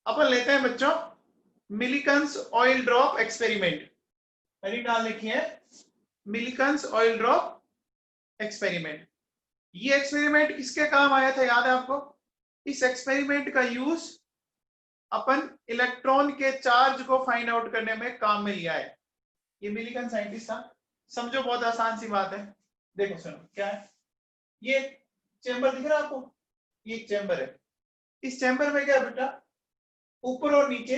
अपन लेते हैं बच्चों मिलिकन्स ऑयल ड्रॉप एक्सपेरिमेंट। मैंने डाल लिखी है मिलिकन्स ऑयल ड्रॉप एक्सपेरिमेंट। ये एक्सपेरिमेंट किसके काम आया था याद है आपको? इस एक्सपेरिमेंट का यूज अपन इलेक्ट्रॉन के चार्ज को फाइंड आउट करने में काम में लिया है। ये मिलिकन साइंटिस्ट था। समझो बहुत आसान सी बात है। देखो सुनो क्या है, ये चेंबर दिख रहा है आपको? ये एक चेंबर है। इस चेंबर में क्या है बेटा, ऊपर और नीचे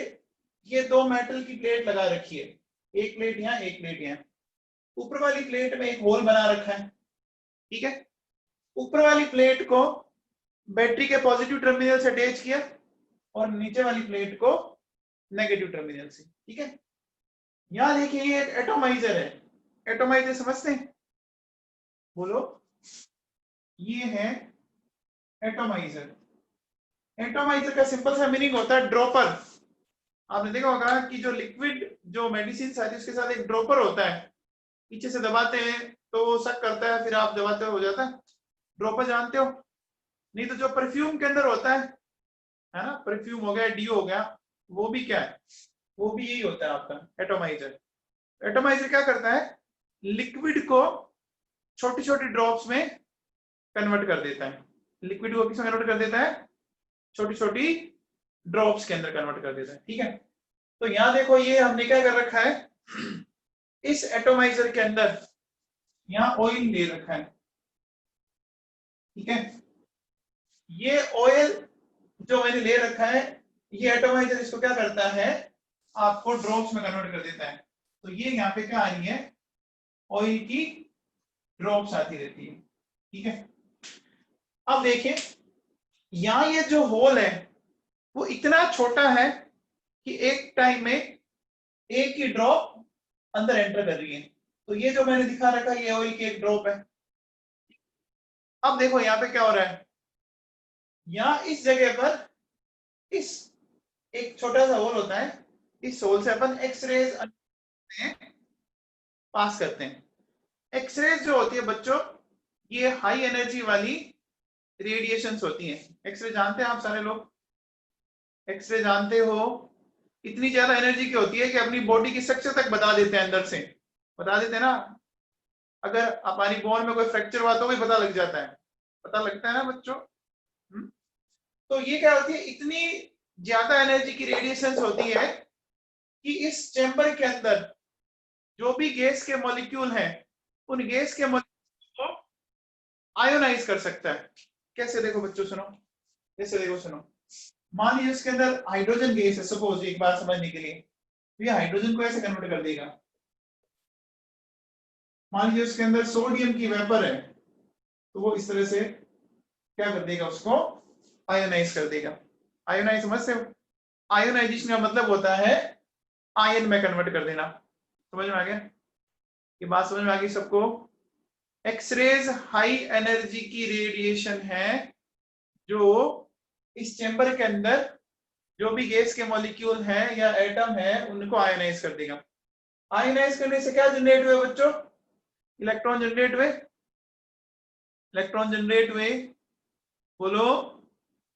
ये दो मेटल की प्लेट लगा रखी है। एक प्लेट यहाँ, एक प्लेट यहाँ। ऊपर वाली प्लेट में एक होल बना रखा है, ठीक है। ऊपर वाली प्लेट को बैटरी के पॉजिटिव टर्मिनल से अटैच किया और नीचे वाली प्लेट को नेगेटिव टर्मिनल से, ठीक है। यहां देखिए ये एक एटोमाइजर है। एटोमाइजर समझते हैं? बोलो। ये है एटोमाइजर। एटोमाइजर का सिंपल सा मीनिंग होता है ड्रॉपर। आपने देखा होगा कि जो लिक्विड जो मेडिसिन आती है उसके साथ एक ड्रॉपर होता है, पीछे से दबाते हैं तो वो सक करता है, फिर आप दबाते हो जाता है। ड्रॉपर जानते हो? नहीं तो जो परफ्यूम के अंदर होता है ना, परफ्यूम हो गया, डीओ हो गया, वो भी क्या है, वो भी यही होता है आपका एटोमाइजर। एटोमाइजर क्या करता है, लिक्विड को छोटी छोटी ड्रॉप्स में कन्वर्ट कर देता है। लिक्विड को किसमें कन्वर्ट कर देता है? छोटी छोटी ड्रॉप्स के अंदर कन्वर्ट कर देता है, ठीक है। तो यहां देखो ये हमने क्या कर रखा है, इस एटोमाइजर के अंदर यहां ऑयल ले रखा है, ठीक है। ये ऑयल जो मैंने ले रखा है, ये एटोमाइजर इसको क्या करता है, आपको ड्रॉप्स में कन्वर्ट कर देता है। तो ये यहाँ पे क्या आ रही है, ऑयल की ड्रॉप्स आती रहती है, ठीक है। अब देखिए यहां ये जो होल है वो इतना छोटा है कि एक टाइम में एक ही ड्रॉप अंदर एंटर कर रही है। तो ये जो मैंने दिखा रखा है ये ऑयल की एक ड्रॉप है। अब देखो यहाँ पे क्या हो रहा है, यहाँ इस जगह पर इस एक छोटा सा होल होता है, इस होल से अपन एक्सरेज पास करते हैं। एक्सरेज जो होती है बच्चों, ये हाई एनर्जी वाली रेडिएशंस होती हैं। एक्सरे जानते हैं आप सारे लोग? एक्सरे जानते हो? इतनी ज्यादा एनर्जी की होती है कि अपनी बॉडी की स्ट्रक्चर तक बता देते हैं, अंदर से बता देते हैं ना। अगर हमारी बोन में कोई फ्रैक्चर हुआ तो भी पता लग जाता है, पता लगता है ना बच्चों। तो ये क्या होती है, इतनी ज्यादा एनर्जी की रेडिएशंस होती है कि इस चैम्बर के अंदर जो भी गैस के मॉलिक्यूल हैं, उन गैस के मॉलिक्यूल को आयोनाइज कर सकता है। कैसे देखो बच्चों सुनो, कैसे देखो सुनो। मान लीजिए इसके अंदर हाइड्रोजन गैस है, सपोज, एक बार समझने के लिए, तो ये हाइड्रोजन को ऐसे कन्वर्ट कर देगा। मान लीजिए उसके अंदर सोडियम की वेपर है, तो वो इस तरह से क्या कर देगा, उसको आयोनाइज कर देगा। आयोनाइज समझते हो? आयोनाइजेशन का मतलब होता है आयन में कन्वर्ट कर देना। समझ में आ गया? ये बात समझ में आ गई सबको? एक्सरेज हाई एनर्जी की रेडिएशन है जो इस चेंबर के अंदर जो भी गैस के मॉलिक्यूल हैं या एटम है उनको आयोनाइज कर देगा। आयोनाइज करने से क्या जनरेट हुए बच्चों? इलेक्ट्रॉन जनरेट हुए। इलेक्ट्रॉन जनरेट हुए, बोलो।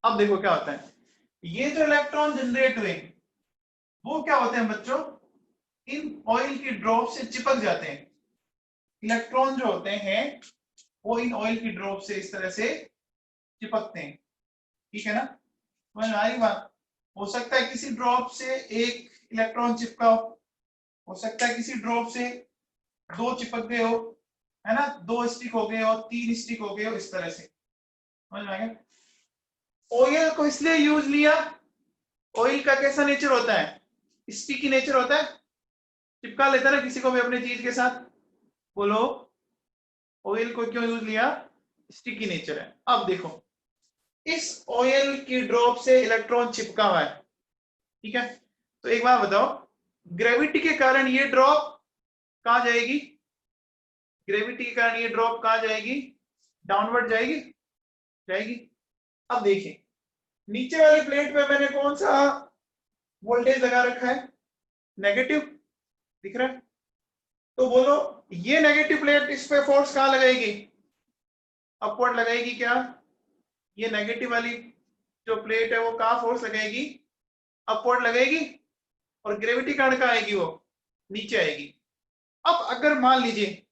अब देखो क्या होता है, ये जो इलेक्ट्रॉन जनरेट हुए वो क्या होते हैं बच्चों, इन ऑयल की ड्रॉप से चिपक जाते हैं। इलेक्ट्रॉन जो होते हैं वो इन ऑयल की ड्रॉप से इस तरह से चिपकते हैं, ठीक है ना। समझ में आ रही बात? हो सकता है किसी ड्रॉप से एक इलेक्ट्रॉन चिपका हो सकता है किसी ड्रॉप से दो चिपक गए हो, है ना, दो स्टिक हो गए और तीन स्टिक हो गए हो, इस तरह से। समझ में आ गया? ऑयल को इसलिए यूज लिया, ऑयल का कैसा नेचर होता है, स्टिकी नेचर होता है, चिपका लेता है ना किसी को भी अपने चीज के साथ। बोलो, ऑयल को क्यों यूज लिया? स्टिकी नेचर है। अब देखो इस ऑयल की ड्रॉप से इलेक्ट्रॉन चिपका हुआ है, ठीक है। तो एक बात बताओ, ग्रेविटी के कारण ये ड्रॉप कहां जाएगी? ग्रेविटी के कारण ये ड्रॉप कहां जाएगी? डाउनवर्ड जाएगी, जाएगी। अब देखिए नीचे वाली प्लेट पे मैंने कौन सा वोल्टेज लगा रखा है? नेगेटिव, दिख रहा है? तो बोलो ये नेगेटिव प्लेट इस पे फोर्स कहां लगाएगी? अपवर्ड लगाएगी क्या? ये नेगेटिव वाली जो प्लेट है वो कहां फोर्स लगाएगी? अपवर्ड लगेगी और ग्रेविटी कहाँ का आएगी, वो नीचे आएगी। अब अगर मान लीजिए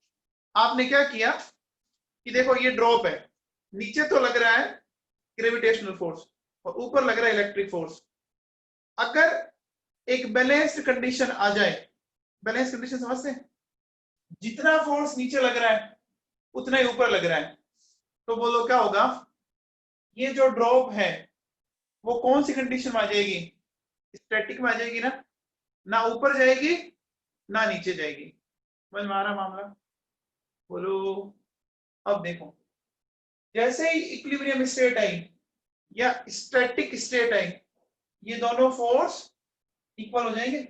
आपने क्या किया कि देखो ये ड्रॉप है, नीचे तो लग रहा है ग्रेविटेशनल फोर्स और ऊपर लग रहा है इलेक्ट्रिक फोर्स। अगर एक बैलेंस्ड कंडीशन आ जाए, बैलेंस कंडीशन समझते हैं, जितना फोर्स नीचे लग रहा है उतना ही ऊपर लग रहा है, तो बोलो क्या होगा, ये जो ड्रॉप है वो कौन सी कंडीशन में आ जाएगी, स्टैटिक में आ जाएगी ना, ना ऊपर जाएगी ना नीचे जाएगी। समझ में आ रहा मामला, बोलो। अब देखो जैसे ही इक्विलिब्रियम स्टेट आई या स्टैटिक स्टेट आई, ये दोनों फोर्स इक्वल हो जाएंगे।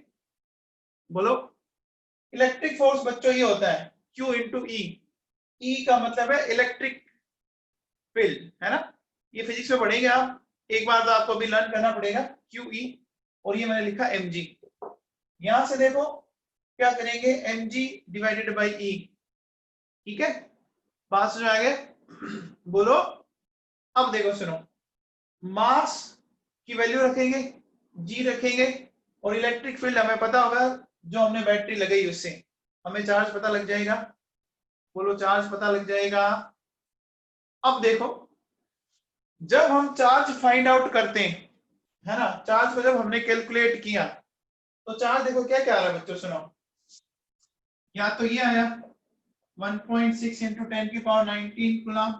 बोलो इलेक्ट्रिक फोर्स बच्चों ये होता है Q इंटू ई, ई का मतलब है इलेक्ट्रिक फील्ड, है ना, ये फिजिक्स में पढ़ेंगे आप, एक बार तो आपको अभी लर्न करना पड़ेगा QE, और ये मैंने लिखा mg। यहां से देखो क्या करेंगे, mg डिवाइडेड बाई ई, ठीक है, बात समझ आ गया। बोलो अब देखो सुनो, मास की वैल्यू रखेंगे, g रखेंगे, और इलेक्ट्रिक फील्ड हमें पता होगा जो हमने बैटरी लगाई उससे हमें चार्ज पता लग जाएगा। बोलो चार्ज पता लग जाएगा। अब देखो जब हम चार्ज फाइंड आउट करते हैं, है ना, चार्ज को जब हमने कैलकुलेट किया तो चार्ज देखो क्या क्या आ रहा है बच्चों, सुनो, या तो ये आया 1.6 इंटू 10⁻19 कूलम,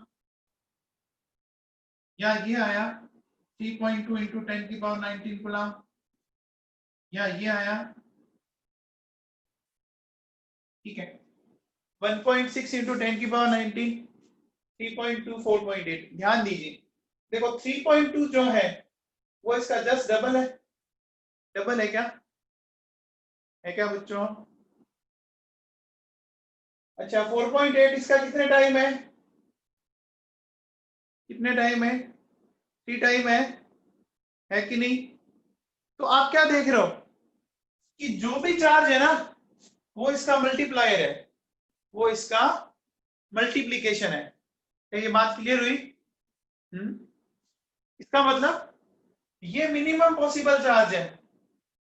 या ये आया 3.2 इंटू 10⁻19 कूलम, या ये आया, ठीक है, 1.6 इंटू 10⁻19, 3.2, 4.8। ध्यान दीजिए देखो 3.2 जो है वो इसका जस्ट डबल है, डबल है क्या बच्चों? अच्छा 4.8 इसका कितने टाइम है 3 टाइम है कि नहीं? तो आप क्या देख रहे हो कि जो भी चार्ज है ना वो इसका मल्टीप्लायर है, वो इसका मल्टीप्लीकेशन है। क्या ये बात क्लियर हुई? इसका मतलब ये मिनिमम पॉसिबल चार्ज है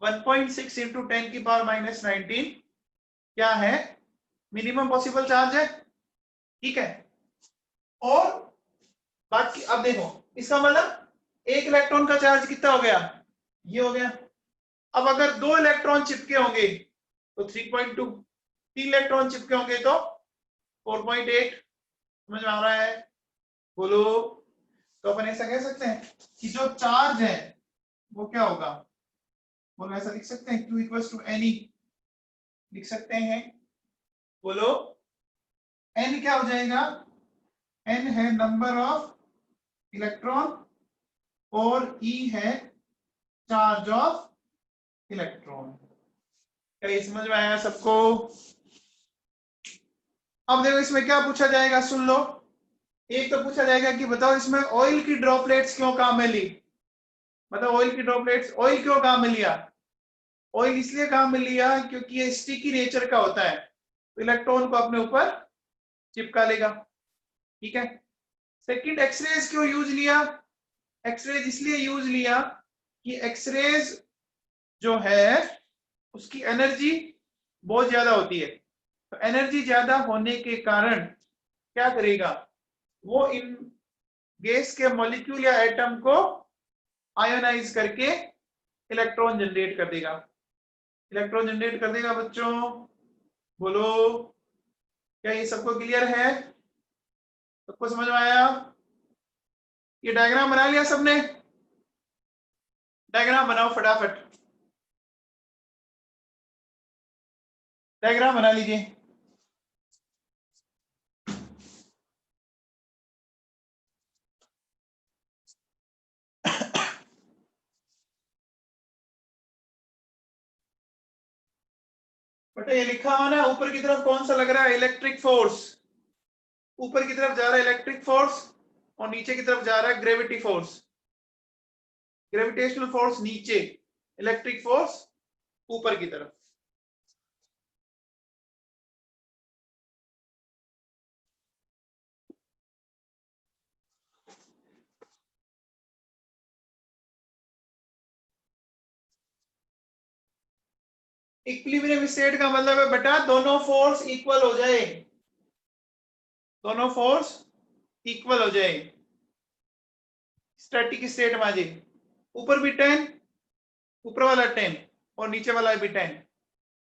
1.6 इंटू 10⁻⁻19 क्या है, मिनिमम पॉसिबल चार्ज है, ठीक है। और बाकी अब देखो इसका मतलब एक इलेक्ट्रॉन का चार्ज कितना हो गया, ये हो गया। अब अगर 2 इलेक्ट्रॉन चिपके होंगे तो 3.2, 3 इलेक्ट्रॉन चिपके होंगे तो 4.8। समझ में आ रहा है? बोलो। तो अपन ऐसा कह सकते हैं कि जो चार्ज है वो क्या होगा, बोलो ऐसा लिख सकते हैं Q इक्वल्स टू NE, लिख सकते हैं। बोलो N क्या हो जाएगा, N है नंबर ऑफ इलेक्ट्रॉन और E है चार्ज ऑफ इलेक्ट्रॉन। क्या ये समझ में आया सबको? अब देखो इसमें क्या पूछा जाएगा, सुन लो। एक तो पूछा जाएगा कि बताओ इसमें ऑयल की ड्रॉपलेट्स क्यों काम में ली, मतलब ऑयल की ड्रॉपलेट्स, ऑयल क्यों काम में लिया? ऑयल इसलिए काम में लिया क्योंकि ये स्टिकी नेचर का होता है, तो इलेक्ट्रॉन को अपने ऊपर चिपका लेगा, ठीक है। सेकंड एक्सरेज क्यों यूज लिया, एक्सरेज इसलिए यूज लिया कि एक्सरेज जो है उसकी एनर्जी बहुत ज्यादा होती है, तो एनर्जी ज्यादा होने के कारण क्या करेगा, वो इन गैस के मॉलिक्यूल या एटम को आयोनाइज करके इलेक्ट्रॉन जनरेट कर देगा, इलेक्ट्रॉन जनरेट कर देगा बच्चों। बोलो क्या ये सबको क्लियर है, सबको समझ में आया? ये डायग्राम बना लिया सबने? डायग्राम बनाओ फटाफट, डायग्राम बना लीजिए। बेटा ये लिखा हुआ ना ऊपर की तरफ कौन सा लग रहा है, इलेक्ट्रिक फोर्स, ऊपर की तरफ जा रहा है इलेक्ट्रिक फोर्स और नीचे की तरफ जा रहा है ग्रेविटी फोर्स। ग्रेविटेशनल फोर्स नीचे, इलेक्ट्रिक फोर्स ऊपर की तरफ। इक्विलिब्रियम स्टेट का मतलब है बेटा दोनों फोर्स इक्वल हो जाए, दोनों फोर्स इक्वल हो जाए। स्टैटिक स्टेट में आ जाए, ऊपर भी 10, ऊपर वाला 10 और नीचे वाला भी 10,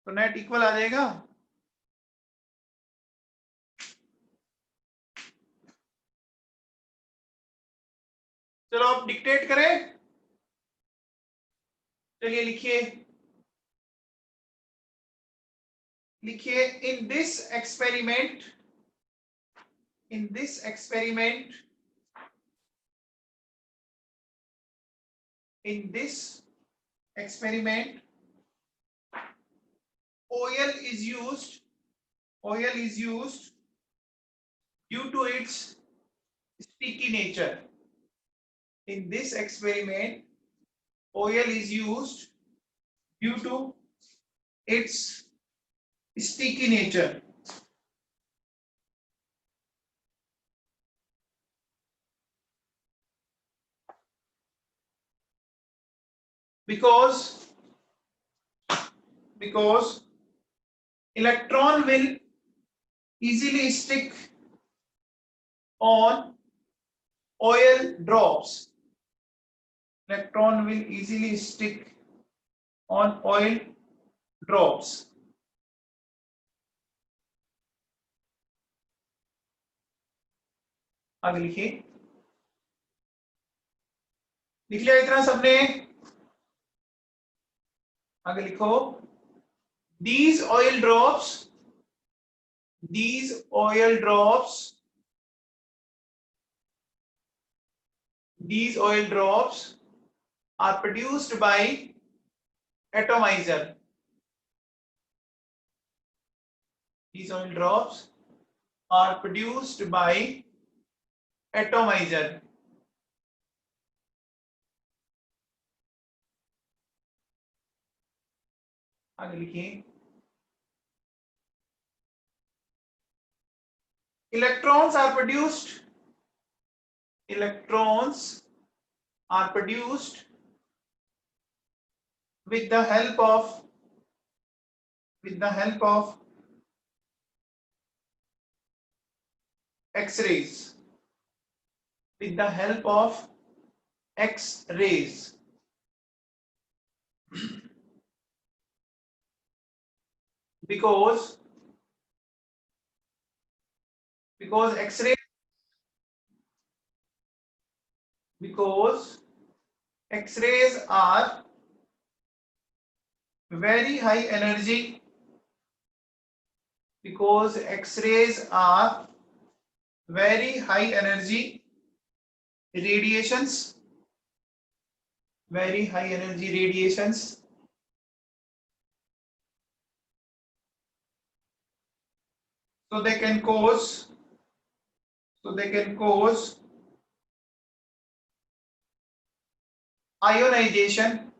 तो नेट इक्वल आ जाएगा। चलो आप डिक्टेट करें, चलिए लिखिए, लिखिए in this experiment, in this experiment, in this experiment oil is used, oil is used due to its sticky nature. In this experiment oil is used due to its sticky nature. Because electron will easily stick on oil drops, electron will easily stick on oil drops. आगे लिखिए, लिख लिया इतना सबने? आगे लिखो, these oil drops, these oil drops, these oil drops are produced by atomizer. These oil drops are produced by atomizer. आगे लिखिए, electrons are produced, electrons are produced with the help of, with the help of X-rays, with the help of X-rays. Because X-ray, because X-rays are very high energy, because X-rays are very high energy radiations, very high energy radiations, so they can cause, so they can cause ionization,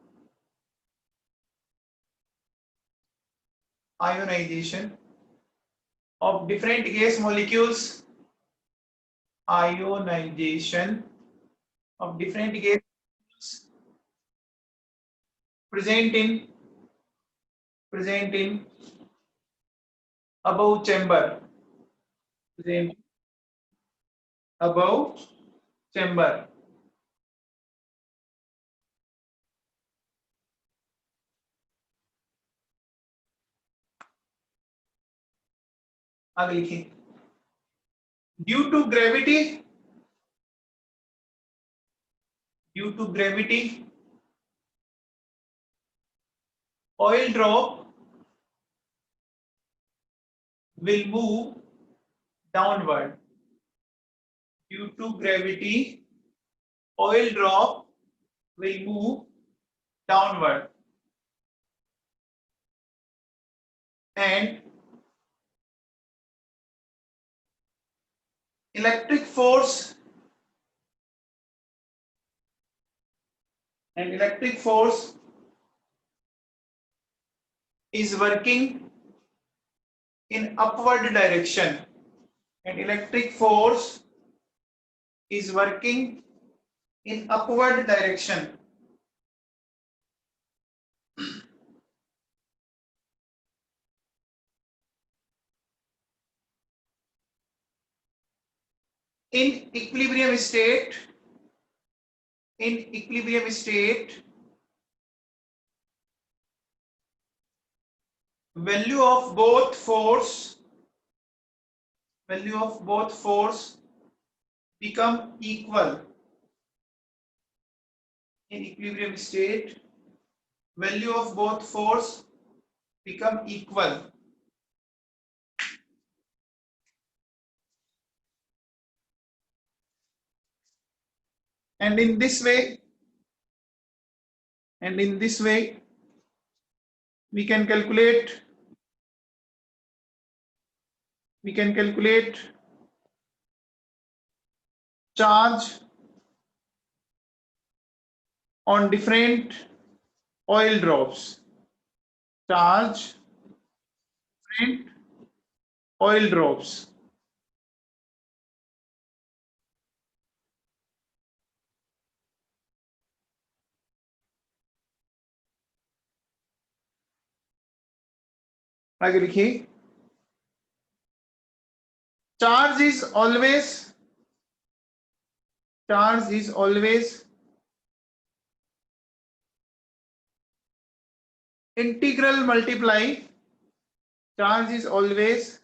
ionization of different gas molecules, ionization of different gas present in above chamber, present above chamber. आगे लिखिए, due to gravity, due to gravity oil drop will move downward. Due to gravity oil drop will move downward, and electric force, and electric force is working in upward direction, and electric force is working in upward direction. in equilibrium state, value of both force become equal. In equilibrium state, value of both force become equal. And in this way, we can calculate charge on different oil drops. Charge different oil drops. आगे लिखिए, charge is always integral multiply. Charge is always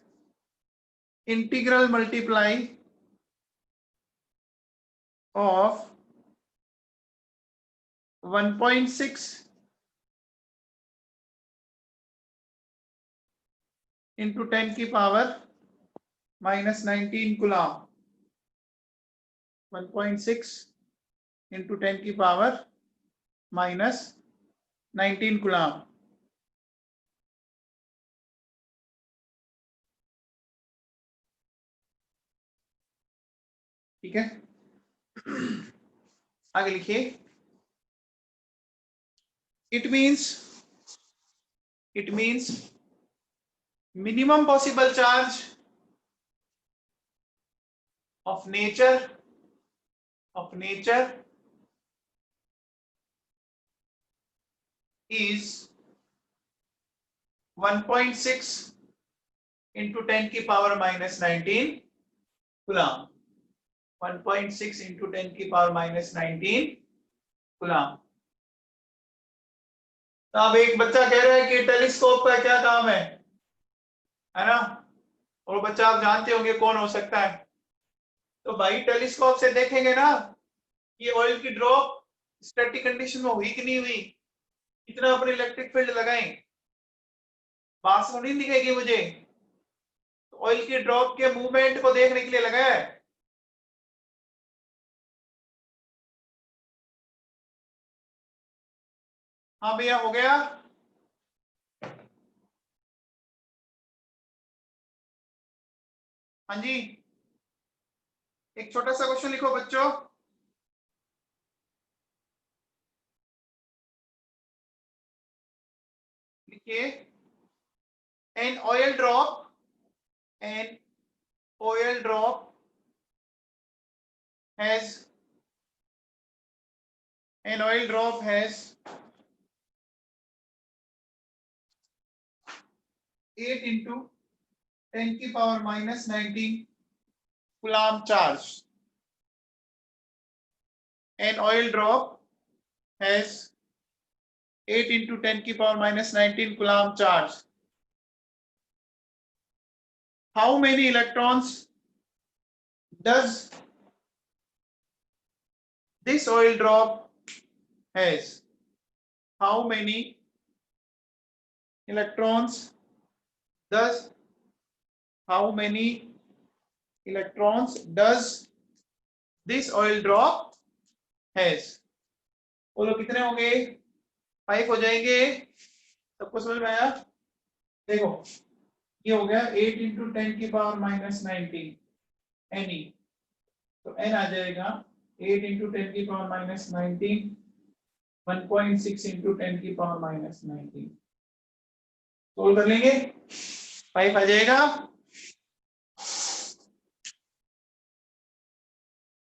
integral multiply of 1.6 into 10 की power -19 coulomb. 1.6 into 10 की power -19 coulomb. ठीक है, आगे लिखिए. It means minimum possible charge of nature is 1.6 into 10 की power -19 coulomb. 1.6 into 10 की पावर -19 कूलम. तो अब एक बच्चा कह रहा है कि टेलीस्कोप का क्या काम है ना, और बच्चा आप जानते होंगे कौन हो सकता है. तो भाई टेलीस्कोप से देखेंगे ना ये ऑयल की ड्रॉप स्टैटिक कंडीशन में हुई कि नहीं हुई, कितना अपने इलेक्ट्रिक फील्ड लगाएं, बात नहीं दिखेगी मुझे. तो ऑयल की ड्रॉप के मूवमेंट को देखने के लिए लगाया है. हाँ भैया, हो गया. हाँ जी, एक छोटा सा क्वेश्चन लिखो बच्चों. लिखिए, an oil drop has 8 into 10 की power -19 coulomb charge. An oil drop has 8 into 10 की power -19 coulomb charge. How many electrons does this oil drop has? How many electrons does this oil drop has? बोलो कितने होंगे? 5 हो जाएंगे. सबको समझ में आया? देखो, ये हो गया 8 into 10 की पावर -19 Ne. तो n आ जाएगा 8 into 10 की पावर -19 1.6 into 10 की पावर -19. सोल्व कर लेंगे, 5 आ जाएगा.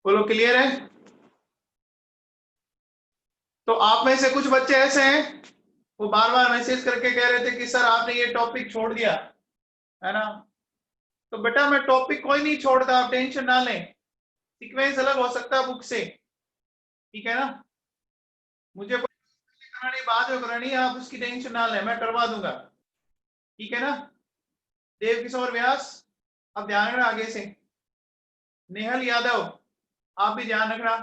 बोलो क्लियर है? तो आप में से कुछ बच्चे ऐसे हैं वो बार बार मैसेज करके कह रहे थे कि सर आपने ये टॉपिक छोड़ दिया है ना. तो बेटा मैं टॉपिक कोई नहीं छोड़ता, आप टेंशन ना लें. सीक्वेंस अलग हो सकता है बुक से, ठीक है ना। मुझे करानी बाद में करानी है, आप उसकी टेंशन ना लें, मैं करवा दूंगा, ठीक है ना। देव किशोर व्यास, अब ध्यान रखना आगे से। नेहल यादव, आप भी ध्यान रखना,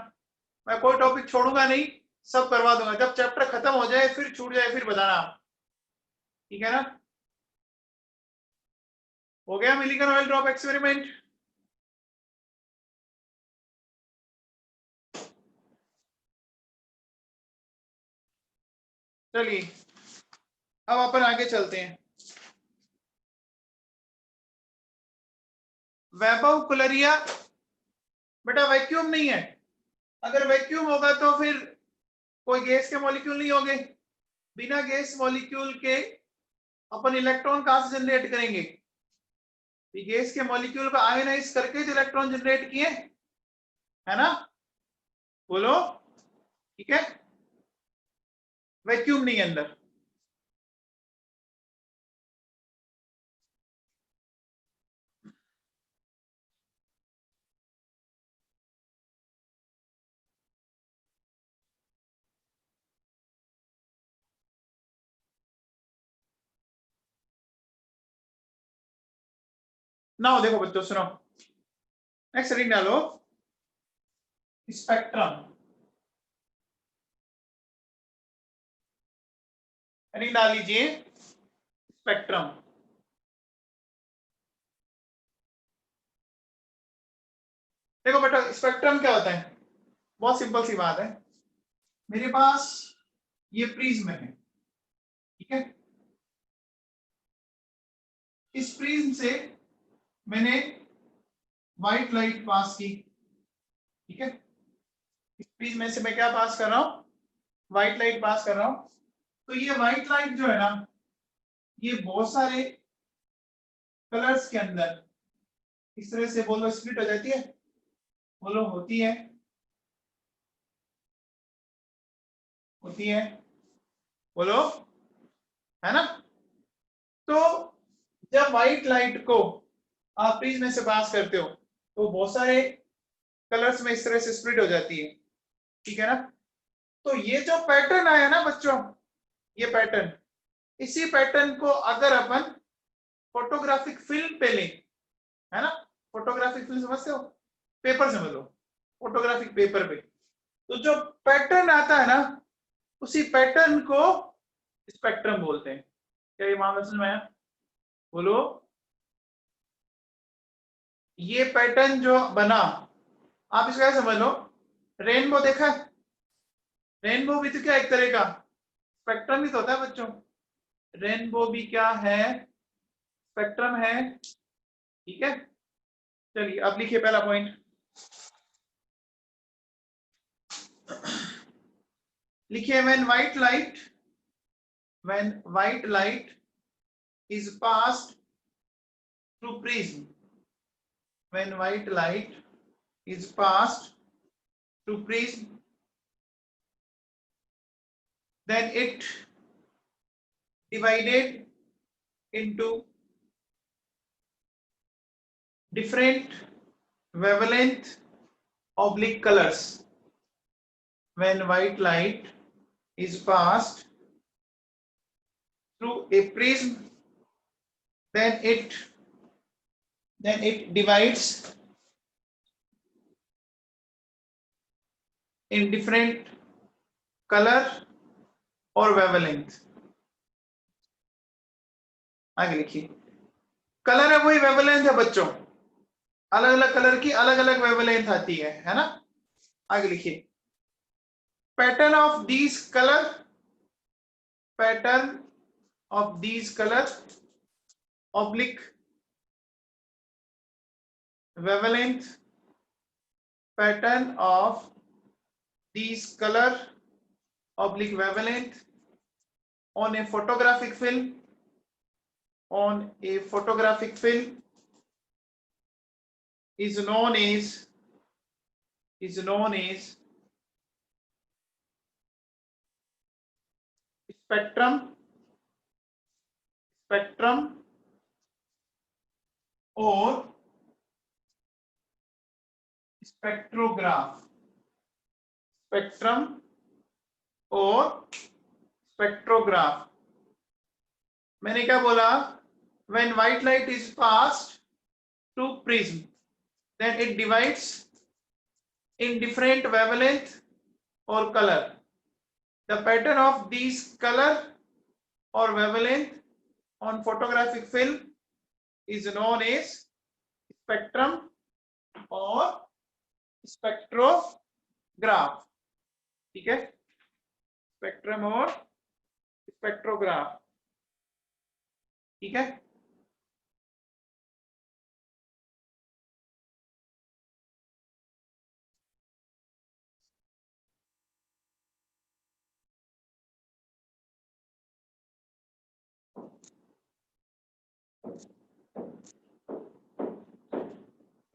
मैं कोई टॉपिक छोड़ूंगा नहीं, सब करवा दूंगा। जब चैप्टर खत्म हो जाए फिर छूट जाए फिर बताना आप, ठीक है ना। हो गया मिलिकन ऑयल ड्रॉप एक्सपेरिमेंट। चलिए अब अपन आगे चलते हैं। वैभव कुलरिया, बेटा वैक्यूम नहीं है, अगर वैक्यूम होगा तो फिर कोई गैस के मॉलिक्यूल नहीं होंगे, बिना गैस मॉलिक्यूल के अपन इलेक्ट्रॉन कहां से जनरेट करेंगे, गैस के मॉलिक्यूल को आयोनाइज करके जो इलेक्ट्रॉन जनरेट किए, है ना, बोलो, ठीक है। वैक्यूम नहीं है अंदर। ना हो, देखो बच्चों सुनो, नेक्स्ट रीडिंग डालो, स्पेक्ट्रम, रीडिंग डाल लीजिए, स्पेक्ट्रम। देखो बेटा स्पेक्ट्रम क्या होता है, बहुत सिंपल सी बात है। मेरे पास ये प्रिज्म है, ठीक है, इस प्रिज्म से मैंने व्हाइट लाइट पास की, ठीक है, इस प्रिज्म में से मैं क्या पास कर रहा हूं, व्हाइट लाइट पास कर रहा हूं। तो ये व्हाइट लाइट जो है ना, ये बहुत सारे कलर्स के अंदर इस तरह से बोलो स्प्लिट हो जाती है, बोलो होती है, होती है, बोलो, है ना। तो जब व्हाइट लाइट को आप प्रिज्म में से पास करते हो तो बहुत सारे कलर्स में इस तरह से स्प्लिट हो जाती है, ठीक है ना। तो ये जो पैटर्न आया ना बच्चों, ये पैटर्न, इसी पैटर्न को अगर अपन फोटोग्राफिक फिल्म पे लें, है ना, फोटोग्राफिक फिल्म समझते हो, पेपर समझ लो, फोटोग्राफिक पेपर पे, तो जो पैटर्न आता है ना, उसी पैटर्न को स्पेक्ट्रम बोलते हैं। क्या ये मामला समझ में आया, बोलो। ये पैटर्न जो बना, आप इसको ऐसे समझ लो, रेनबो देखा है, रेनबो भी तो क्या एक तरह का स्पेक्ट्रम ही तो होता है बच्चों, रेनबो भी क्या है, स्पेक्ट्रम है, ठीक है। चलिए अब लिखिए पहला पॉइंट, लिखिए when white light is passed through prism, when white light is passed through prism, then it divided into different wavelength oblique colors. When white light is passed through a prism, then it divides in different color और wavelength. आगे लिखिए, colour है वही, wavelength है बच्चों, अलग अलग colour की अलग अलग वेवलेंथ आती है ना। आगे लिखिए, pattern of these colour, pattern of these colour oblique wavelength, pattern of these color oblique wavelength on a photographic film, on a photographic film is known as spectrum or spectrograph, spectrum और spectrograph. मैंने क्या बोला, when white light is passed through prism then it divides in different wavelength or color. The pattern of these color or wavelength on photographic film is known as spectrum or spectrograph. ठीक है, spectrum और spectrograph. ठीक है,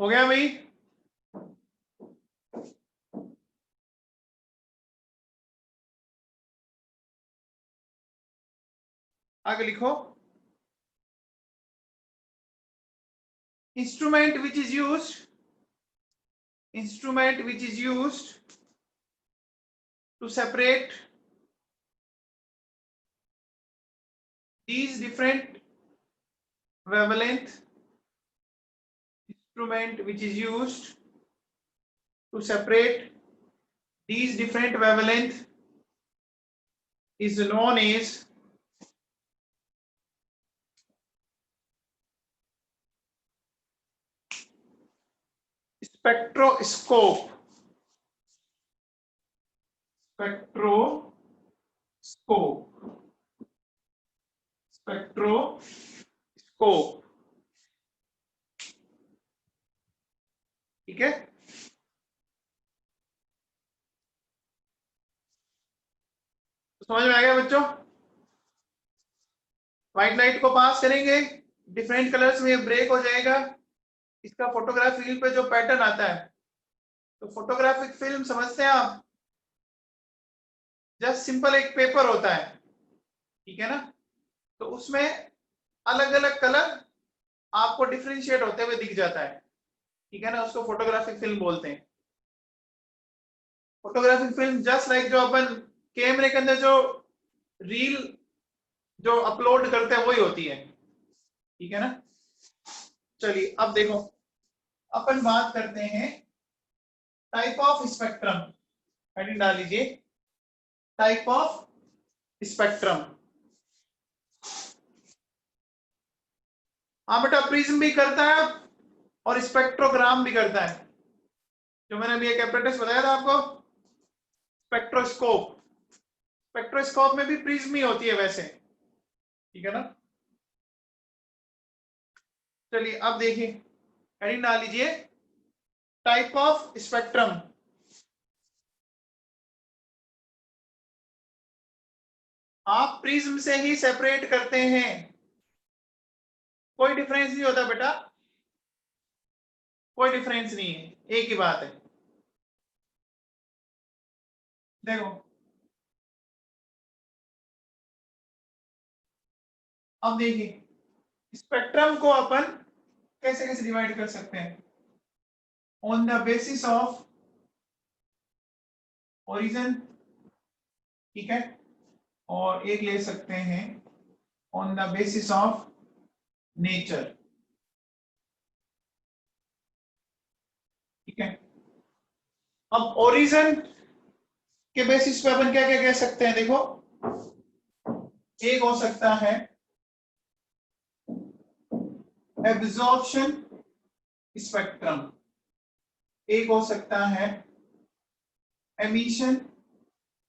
हो गया भाई। आगे लिखो, instrument which is used to separate these different wavelength, instrument which is used to separate these different wavelength is known as spectroscope, spectroscope, spectroscope। ठीक है, तो समझ में आ गया बच्चों? व्हाइट लाइट को पास करेंगे, डिफरेंट कलर्स में ब्रेक हो जाएगा, इसका फोटोग्राफिक फिल्म पे जो पैटर्न आता है, तो फोटोग्राफिक फिल्म समझते हैं आप, जस्ट सिंपल एक पेपर होता है, ठीक है ना, तो उसमें अलग अलग कलर आपको डिफरेंशिएट होते हुए दिख जाता है, ठीक है ना, उसको फोटोग्राफिक फिल्म बोलते हैं। फोटोग्राफिक फिल्म जस्ट लाइक जो अपन कैमरे के अंदर जो रील जो अपलोड करते हैं वही होती है, ठीक है ना। चलिए अब देखो, अपन बात करते हैं टाइप ऑफ स्पेक्ट्रम। हेडिंग डाल लीजिए, टाइप ऑफ स्पेक्ट्रम। हाँ बेटा, प्रिज्म भी करता है और स्पेक्ट्रोग्राम भी करता है, जो मैंने अभी एक एपरेटस बताया था आपको, स्पेक्ट्रोस्कोप। स्पेक्ट्रोस्कोप में भी प्रिज्म ही होती है वैसे, ठीक है ना। चलिए अब देखिए, हेडिंग डाल लीजिए, टाइप ऑफ स्पेक्ट्रम। आप प्रिज्म से ही सेपरेट करते हैं, कोई डिफरेंस नहीं होता बेटा, कोई डिफरेंस नहीं है, एक ही बात है। देखो अब देखिए, स्पेक्ट्रम को अपन कैसे कैसे डिवाइड कर सकते हैं, on the basis of origin, ठीक है, और एक ले सकते हैं on the basis of nature, ठीक है। अब ओरिजिन के बेसिस पे अपन क्या क्या कह सकते हैं, देखो, एक हो सकता है एब्जॉर्प्शन स्पेक्ट्रम, एक हो सकता है एमिशन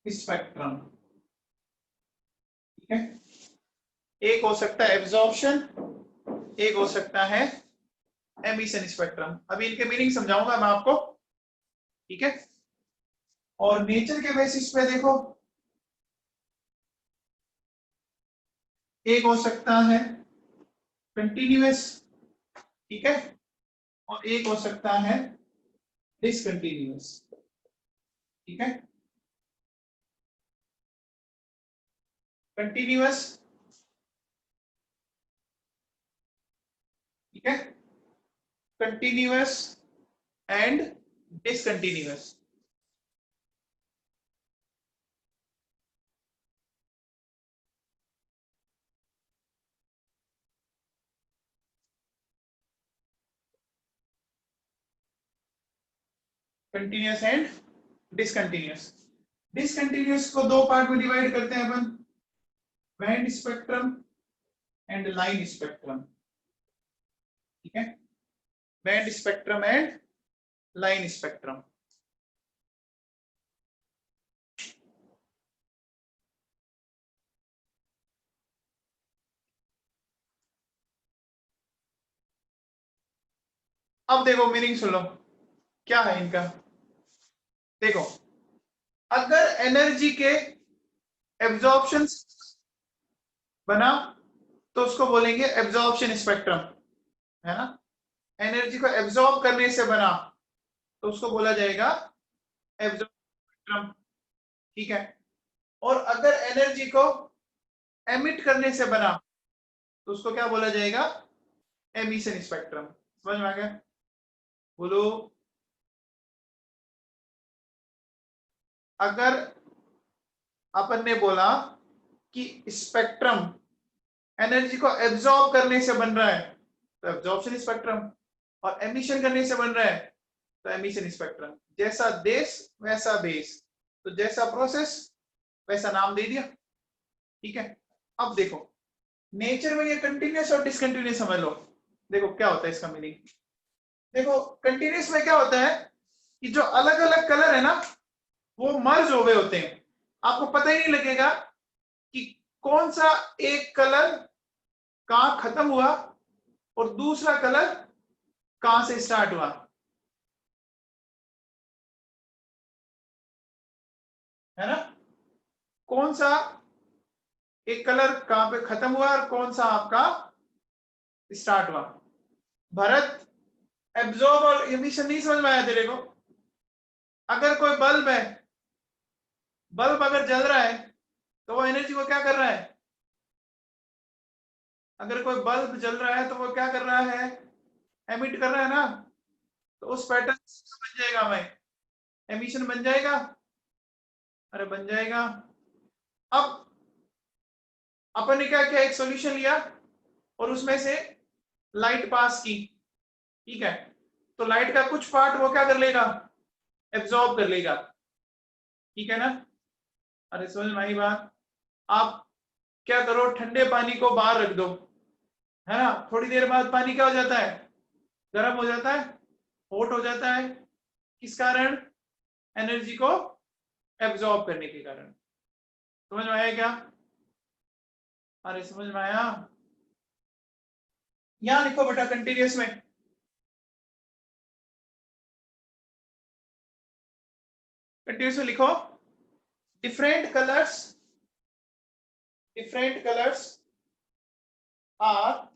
स्पेक्ट्रम, ठीक है, एक हो सकता है एब्जॉर्प्शन, एक हो सकता है एमिशन स्पेक्ट्रम। अभी इनके मीनिंग समझाऊंगा मैं आपको, ठीक है। और नेचर के बेसिस पे देखो, एक हो सकता है कंटिन्यूअस, ठीक है, और एक हो सकता है डिसकंटिन्यूअस, ठीक है। कंटिन्यूअस, ठीक है, continuous and discontinuous. Continuous and discontinuous. Discontinuous को दो पार्ट में डिवाइड करते हैं अपन, band spectrum and line spectrum. ठीक है, band spectrum and line spectrum. अब देखो मीनिंग सुन लो क्या है इनका। देखो, अगर एनर्जी के एब्जॉर्प्शन बना तो उसको बोलेंगे एब्जॉर्प्शन स्पेक्ट्रम, है ना। एनर्जी को एब्जॉर्ब करने से बना तो उसको बोला जाएगा एब्जॉर्प्शन स्पेक्ट्रम। ठीक है, और अगर एनर्जी को एमिट करने से बना तो उसको क्या बोला जाएगा, एमिशन स्पेक्ट्रम। समझ में आ गया? बोलो। अगर अपन ने बोला कि स्पेक्ट्रम एनर्जी को एब्जॉर्ब करने से बन रहा है तो एब्जॉर्प्शन स्पेक्ट्रम, और एमिशन करने से बन रहा है तो एमिशन स्पेक्ट्रम। जैसा देश वैसा बेस, तो जैसा प्रोसेस वैसा नाम दे दिया। ठीक है, अब देखो नेचर में ये कंटिन्यूअस और डिसकंटिन्यूअस समझ लो। देखो क्या होता है इसका मीनिंग। देखो कंटिन्यूअस में क्या होता है कि जो अलग अलग कलर है ना वो मर्ज हो गए होते हैं, आपको पता ही नहीं लगेगा कि कौन सा एक कलर कहां खत्म हुआ और दूसरा कलर कहां से स्टार्ट हुआ, है ना। कौन सा एक कलर कहां पे खत्म हुआ और कौन सा आपका स्टार्ट हुआ। भरत, एब्जॉर्ब और एमिशन नहीं समझ में आया तेरे को? अगर कोई बल्ब है, बल्ब अगर जल रहा है तो वो एनर्जी को क्या कर रहा है, अगर कोई बल्ब जल रहा है तो वो क्या कर रहा है, एमिट कर रहा है ना। तो उस पैटर्न बन जाएगा भाई, एमिशन बन जाएगा। अरे बन जाएगा। अब अपन ने क्या किया, एक सॉल्यूशन लिया और उसमें से लाइट पास की। ठीक है, तो लाइट का कुछ पार्ट वो क्या कर लेगा, एब्जॉर्ब कर लेगा। ठीक है ना। अरे समझ में आई बात? आप क्या करो, ठंडे पानी को बाहर रख दो, है ना। थोड़ी देर बाद पानी क्या हो जाता है, गर्म हो जाता है, हॉट हो जाता है। किस कारण, एनर्जी को एब्जॉर्ब करने के कारण। समझ में आया क्या? अरे समझ में आया? यहां लिखो बेटा कंटिन्यूअस में, कंटिन्यूअस में लिखो different colours, different colors are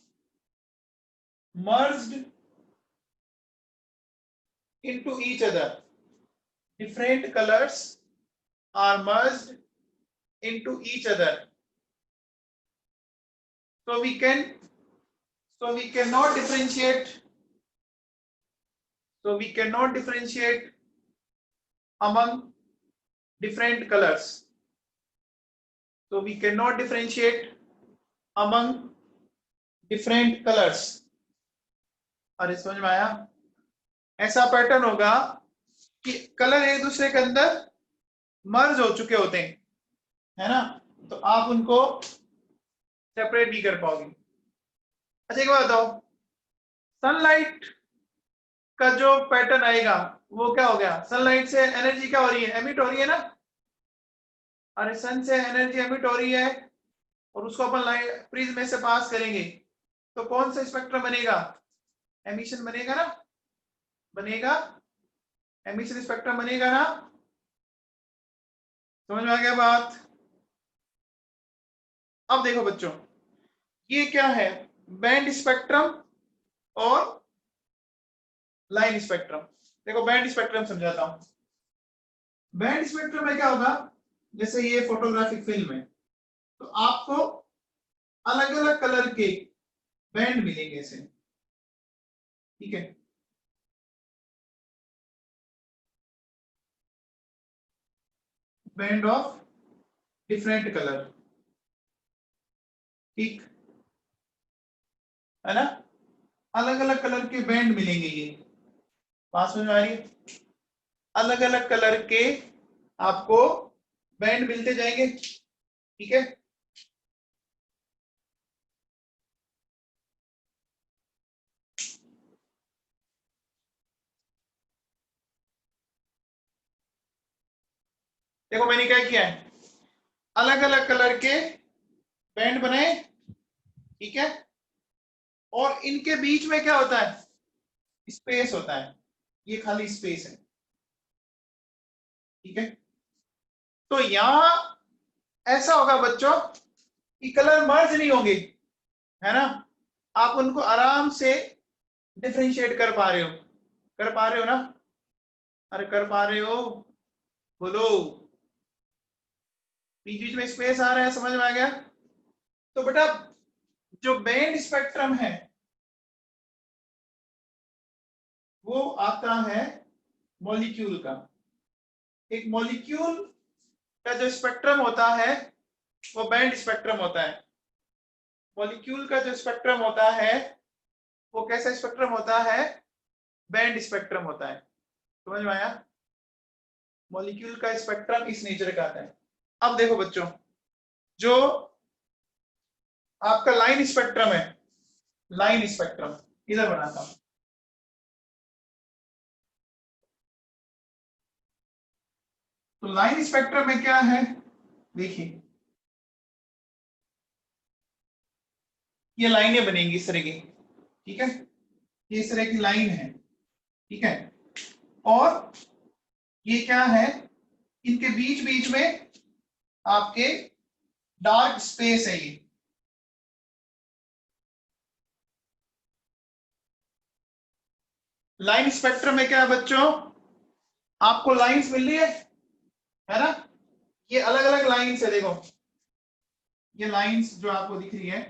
merged into each other. Different colors are merged into each other. So we cannot differentiate. So we cannot differentiate among different colors. So we cannot differentiate among different colors. अरे समझ में आया? ऐसा pattern होगा कि colour एक दूसरे के अंदर मर्ज हो चुके होते हैं, है ना, तो आप उनको सेपरेट नहीं कर पाओगे। अच्छा एक बात बताओ, सनलाइट का जो पैटर्न आएगा वो क्या हो गया, सनलाइट से एनर्जी क्या हो रही है, एमिट हो रही है ना। अरे सन से एनर्जी एमिट हो रही है और उसको अपन लाइट प्रिज्म में से पास करेंगे तो कौन सा स्पेक्ट्रम बनेगा, एमिशन बनेगा ना, बनेगा, एमिशन स्पेक्ट्रम बनेगा ना। समझ में आ गया बात? अब देखो बच्चों, ये क्या है, बैंड स्पेक्ट्रम और लाइन स्पेक्ट्रम। देखो बैंड स्पेक्ट्रम समझाता हूं। बैंड स्पेक्ट्रम में क्या होगा, जैसे ये फोटोग्राफिक फिल्म है तो आपको अलग अलग कलर के बैंड मिलेंगे ऐसे। ठीक है, बैंड ऑफ डिफरेंट कलर, ठीक है ना, अलग अलग कलर के बैंड मिलेंगे, ये बात समझ में आ रही है, अलग अलग कलर के आपको बैंड मिलते जाएंगे, ठीक है। देखो मैंने क्या किया है, अलग अलग कलर के बैंड बनाए, ठीक है, और इनके बीच में क्या होता है, स्पेस होता है, ये खाली स्पेस है, ठीक है। तो यहां ऐसा होगा बच्चों कि कलर मर्ज नहीं होंगे, है ना, आप उनको आराम से डिफरेंशिएट कर पा रहे हो, कर पा रहे हो ना, अरे कर पा रहे हो, बोलो, बीच बीच में स्पेस आ रहा है, समझ में आ गया। तो बेटा जो बैंड स्पेक्ट्रम है वो आता है मॉलिक्यूल का, एक मॉलिक्यूल का जो स्पेक्ट्रम होता है वो बैंड स्पेक्ट्रम होता है, मॉलिक्यूल का जो स्पेक्ट्रम होता है वो कैसा स्पेक्ट्रम होता है, बैंड स्पेक्ट्रम होता है, समझ में आया, मॉलिक्यूल का स्पेक्ट्रम इस नेचर का आता है। अब देखो बच्चों, जो आपका लाइन स्पेक्ट्रम है, लाइन स्पेक्ट्रम इधर बनाता हूं, तो लाइन स्पेक्ट्रम में क्या है, देखिए ये लाइनें बनेंगी इस तरह की, ठीक है, ये इस तरह की लाइन है, ठीक है, और ये क्या है, इनके बीच बीच में आपके डार्क स्पेस है, ये लाइन स्पेक्ट्रम में क्या है बच्चों, आपको लाइंस मिल रही है ना, ये अलग अलग लाइंस है, देखो ये लाइंस जो आपको दिख रही है,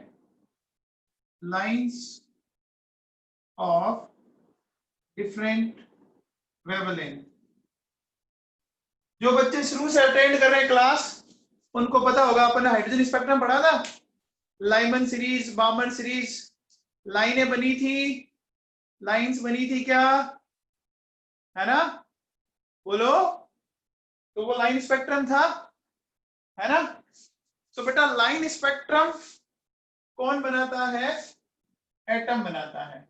लाइंस ऑफ डिफरेंट वेवलेंथ, जो बच्चे शुरू से अटेंड कर रहे हैं क्लास उनको पता होगा, अपन ने हाइड्रोजन स्पेक्ट्रम पढ़ा था, लाइमन सीरीज, बामर सीरीज, लाइनें बनी थी, लाइंस बनी थी क्या, है ना, बोलो, तो वो लाइन स्पेक्ट्रम था, है ना। तो बेटा लाइन स्पेक्ट्रम कौन बनाता है, एटम बनाता है,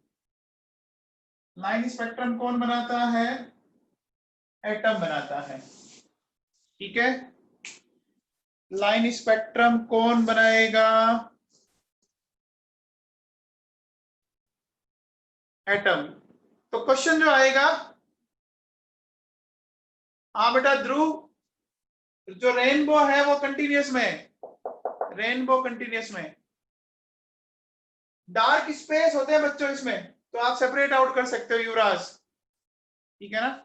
लाइन स्पेक्ट्रम कौन बनाता है, एटम बनाता है, ठीक है, लाइन स्पेक्ट्रम कौन बनाएगा, एटम। तो क्वेश्चन जो आएगा, हाँ बेटा ध्रुव, जो रेनबो है वो कंटिन्यूस में, रेनबो कंटिन्यूस में, डार्क स्पेस होते हैं बच्चों इसमें, तो आप सेपरेट आउट कर सकते हो युवराज, ठीक है ना।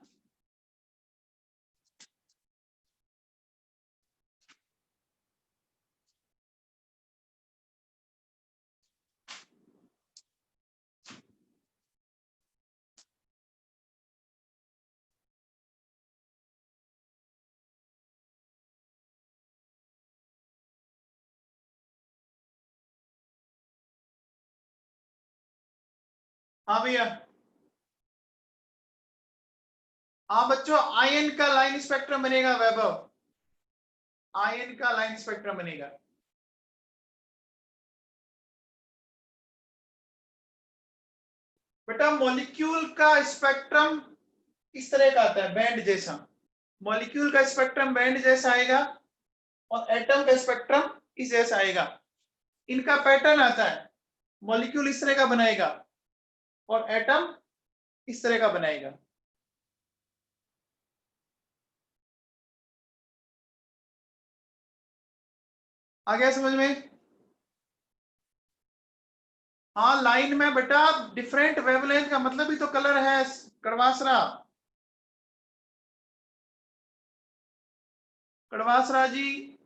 हाँ भैया, हाँ बच्चों, आयन का लाइन स्पेक्ट्रम बनेगा वैभव, आयन का लाइन स्पेक्ट्रम बनेगा, बेटा मॉलिक्यूल का स्पेक्ट्रम इस तरह का आता है, बैंड जैसा, मॉलिक्यूल का स्पेक्ट्रम बैंड जैसा आएगा, और एटम का स्पेक्ट्रम इस जैसा आएगा, इनका पैटर्न आता है, मॉलिक्यूल इस तरह का बनाएगा और एटम इस तरह का बनाएगा, आ गया समझ में। हाँ लाइन में बेटा डिफरेंट वेवलेंथ का मतलब ही तो कलर है, कड़वासरा, कड़वासरा जी,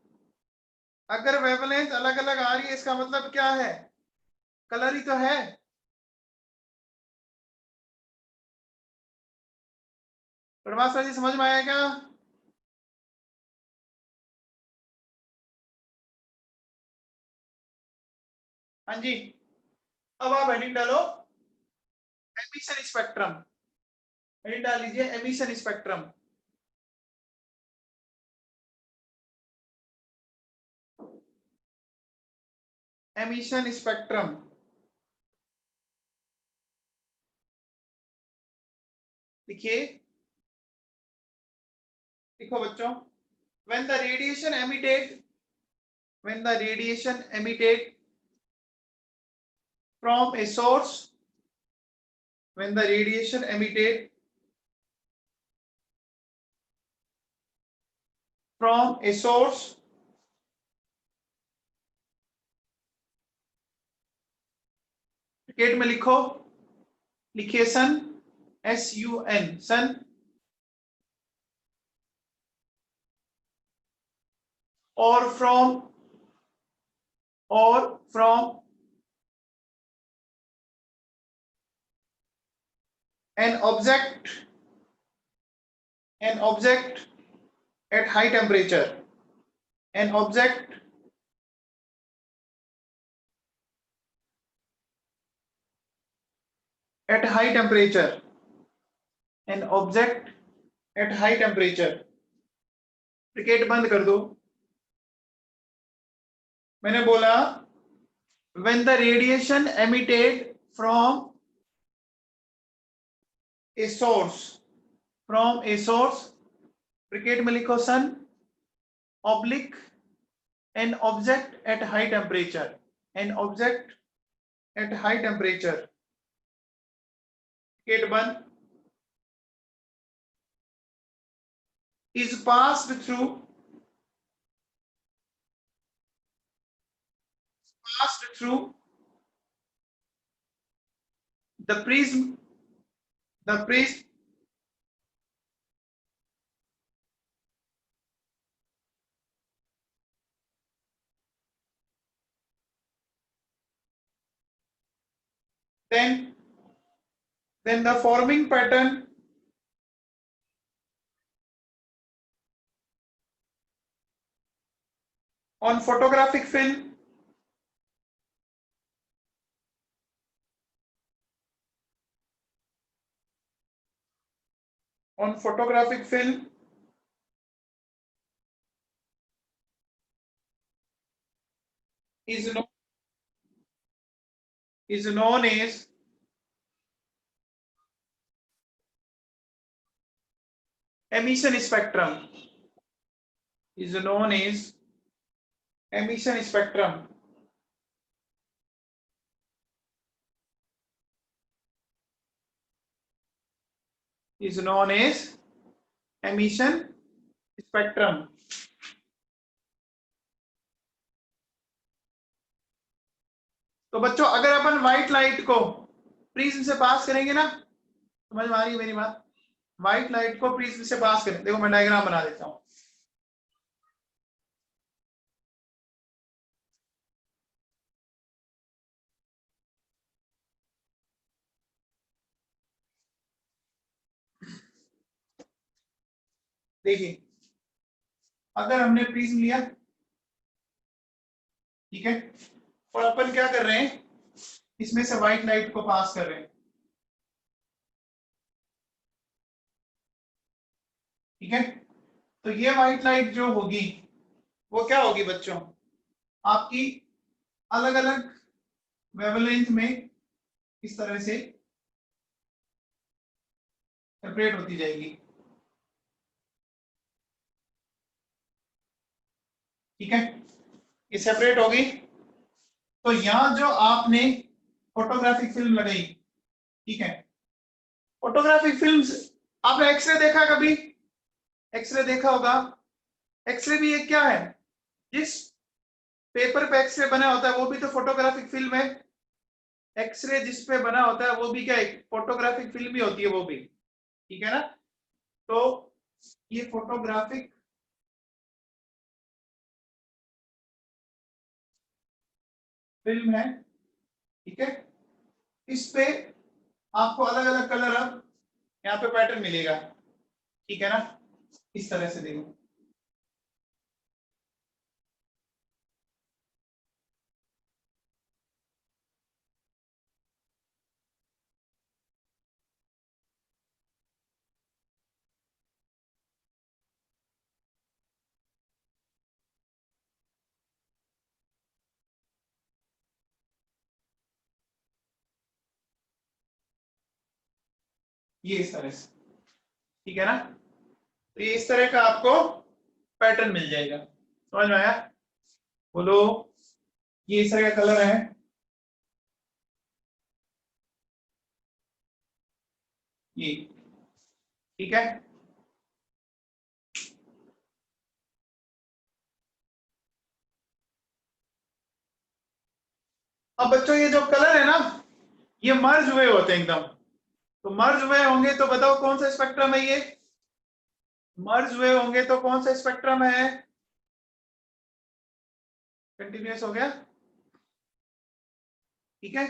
अगर वेवलेंथ अलग अलग आ रही है इसका मतलब क्या है, कलर ही तो है, कड़वासरा जी समझ में आया क्या। हाँ जी, अब आप हेडिंग डालो एमिशन स्पेक्ट्रम। हेडिंग डाल लीजिए एमिशन स्पेक्ट्रम। एमिशन स्पेक्ट्रम लिखिए। लिखो बच्चों, when the radiation emitted from a source, when the radiation emitted from a source bracket में लिखो, लिखिए sun, SUN, sun, or from an object at high temperature, an object at high temperature, an object at high temperature। Bracket बंद कर दो। मैंने बोला when the radiation emitted from a source, bracket में लिखो सन, oblique an object at high temperature, an object at high temperature, bracket बंद, is passed through the prism then the forming pattern on photographic film is known as emission spectrum, is known as emission spectrum। is known as emission spectrum। तो बच्चों अगर अपन white light को prism से पास करेंगे ना, समझ में आ रही है मेरी बात? व्हाइट लाइट को प्रिज्म से पास करें, देखो मैं डायग्राम बना देता हूं। देखिए, अगर हमने प्रिज्म लिया, ठीक है, और अपन क्या कर रहे हैं, इसमें से व्हाइट लाइट को पास कर रहे हैं, ठीक है। तो ये व्हाइट लाइट जो होगी वो क्या होगी बच्चों, आपकी अलग अलग वेवलेंथ में इस तरह से सेपरेट होती जाएगी, ठीक है। ये सेपरेट होगी, तो यहां जो आपने फोटोग्राफिक फिल्म लगाई, ठीक है, फोटोग्राफिक फिल्म्स, आपने एक्सरे देखा कभी? एक्सरे देखा होगा। एक्सरे भी एक क्या है, जिस पेपर पे एक्सरे बना होता है वो भी तो फोटोग्राफिक फिल्म है। एक्सरे जिस पे बना होता है वो भी क्या है, फोटोग्राफिक फिल्म ही होती है वो भी, ठीक है ना। तो ये फोटोग्राफिक फिल्म है, ठीक है। इस पे आपको अलग अलग कलर अब यहाँ पे पैटर्न मिलेगा, ठीक है ना, इस तरह से देखो। ये इस तरह से, ठीक है ना। तो ये इस तरह का आपको पैटर्न मिल जाएगा, समझ में आया? बोलो। ये इस तरह का कलर है, ये, ठीक है। अब बच्चों ये जो कलर है ना, ये मर्ज हुए होते हैं एकदम। तो मर्ज हुए होंगे तो बताओ कौन सा स्पेक्ट्रम है ये? मर्ज हुए होंगे तो कौन सा स्पेक्ट्रम है? कंटिन्यूअस हो गया, ठीक है।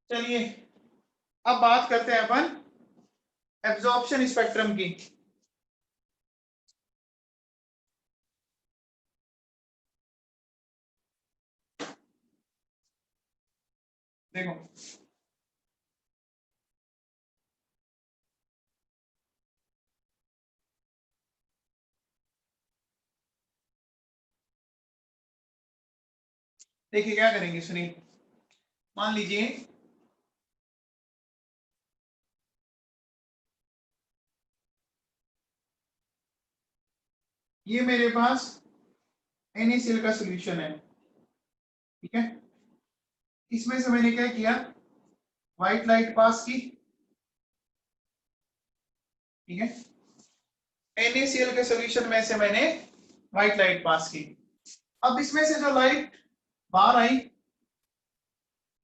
चलिए अब बात करते हैं अपन एब्जॉर्प्शन स्पेक्ट्रम की। देखो, देखिए क्या करेंगे, सुनिए। मान लीजिए ये मेरे पास NaCl का सॉल्यूशन है, ठीक है। इसमें से मैंने क्या किया, व्हाइट लाइट पास की, ठीक है। NaCl के सॉल्यूशन में से मैंने व्हाइट लाइट पास की। अब इसमें से जो लाइट बाहर आई,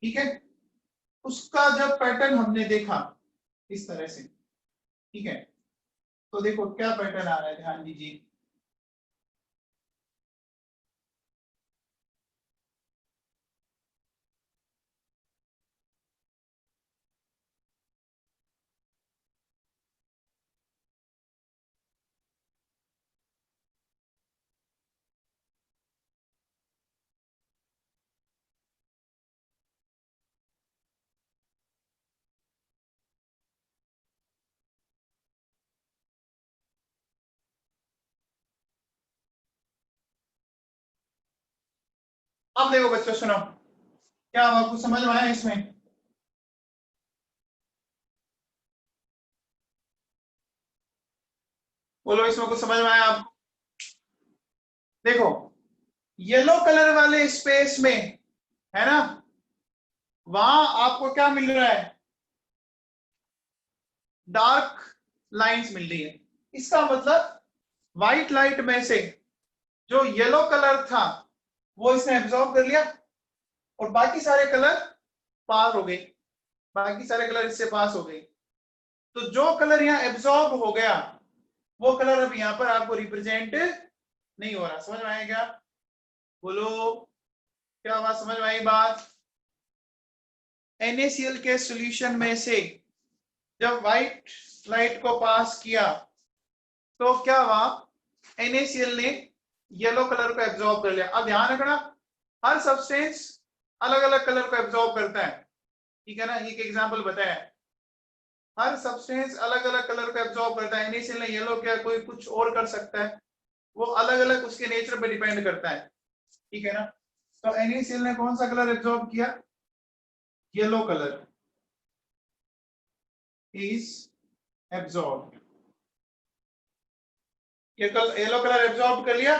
ठीक है, उसका जब पैटर्न हमने देखा इस तरह से, ठीक है, तो देखो क्या पैटर्न आ रहा है, ध्यान दीजिए। अब देखो बच्चों, सुनो, क्या आपको समझ में आया इसमें? बोलो, इसमें कुछ समझ में आया आपको? देखो, येलो कलर वाले स्पेस में, है ना, वहां आपको क्या मिल रहा है, डार्क लाइंस मिल रही है। इसका मतलब व्हाइट लाइट में से जो येलो कलर था वो इसने एब्जॉर्ब कर लिया, और बाकी सारे कलर पास हो गए, बाकी सारे कलर इससे पास हो गए। तो जो कलर यहाँ एब्जॉर्ब हो गया वो कलर अब यहाँ पर आपको रिप्रेजेंट नहीं हो रहा। समझ में आया क्या? बोलो, क्या बात समझ में आई बात? NaCl के सॉल्यूशन में से जब व्हाइट लाइट को पास किया तो क्या हुआ, NaCl ने येलो कलर को एब्जॉर्ब कर लिया। अब ध्यान रखना, हर सब्सटेंस अलग अलग कलर को एब्जॉर्ब करता है, ठीक है ना। एक एग्जांपल बताया, हर सब्सटेंस अलग अलग कलर को एब्जॉर्ब करता है। NaCl ने येलो किया, कोई कुछ और कर सकता है, वो अलग अलग उसके नेचर पे डिपेंड करता है, ठीक है ना। तो NaCl ने कौन सा कलर एब्जॉर्ब किया, येलो कलर इज एब्जॉर्ब, ये येलो कलर एब्जॉर्ब कर लिया,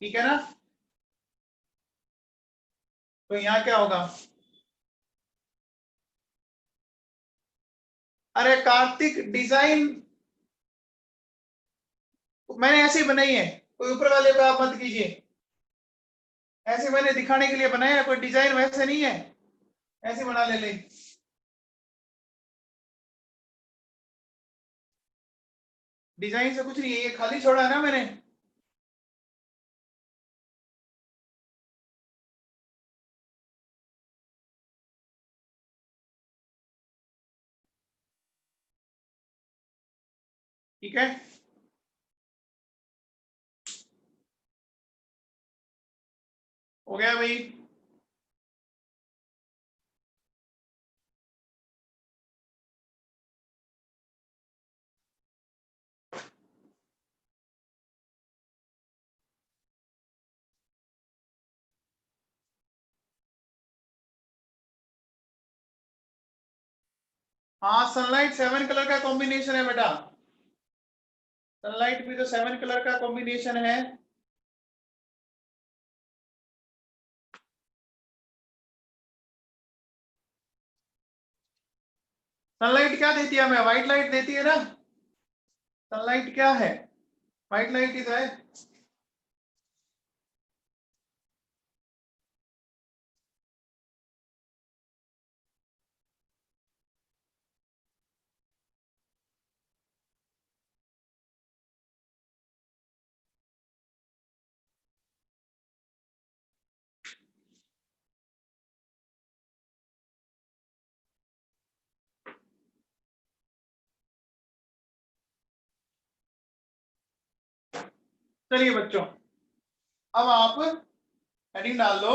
ठीक है ना। तो यहाँ क्या होगा, अरे कार्तिक, डिजाइन मैंने ऐसे ही बनाई है, कोई ऊपर वाले पे आप मत कीजिए, ऐसे मैंने दिखाने के लिए बनाया है, कोई डिजाइन वैसे नहीं है, ऐसे बना ले। डिजाइन से कुछ नहीं है, ये खाली छोड़ा है ना मैंने। ठीक है, हो गया भाई। हाँ, सनलाइट 7 कलर का कॉम्बिनेशन है बेटा, सनलाइट भी तो 7 कलर का कॉम्बिनेशन है। सनलाइट क्या देती है हमें? व्हाइट लाइट देती है ना। सनलाइट क्या है? व्हाइट लाइट ही तो है। चलिए बच्चों, अब आप हेडिंग डाल दो,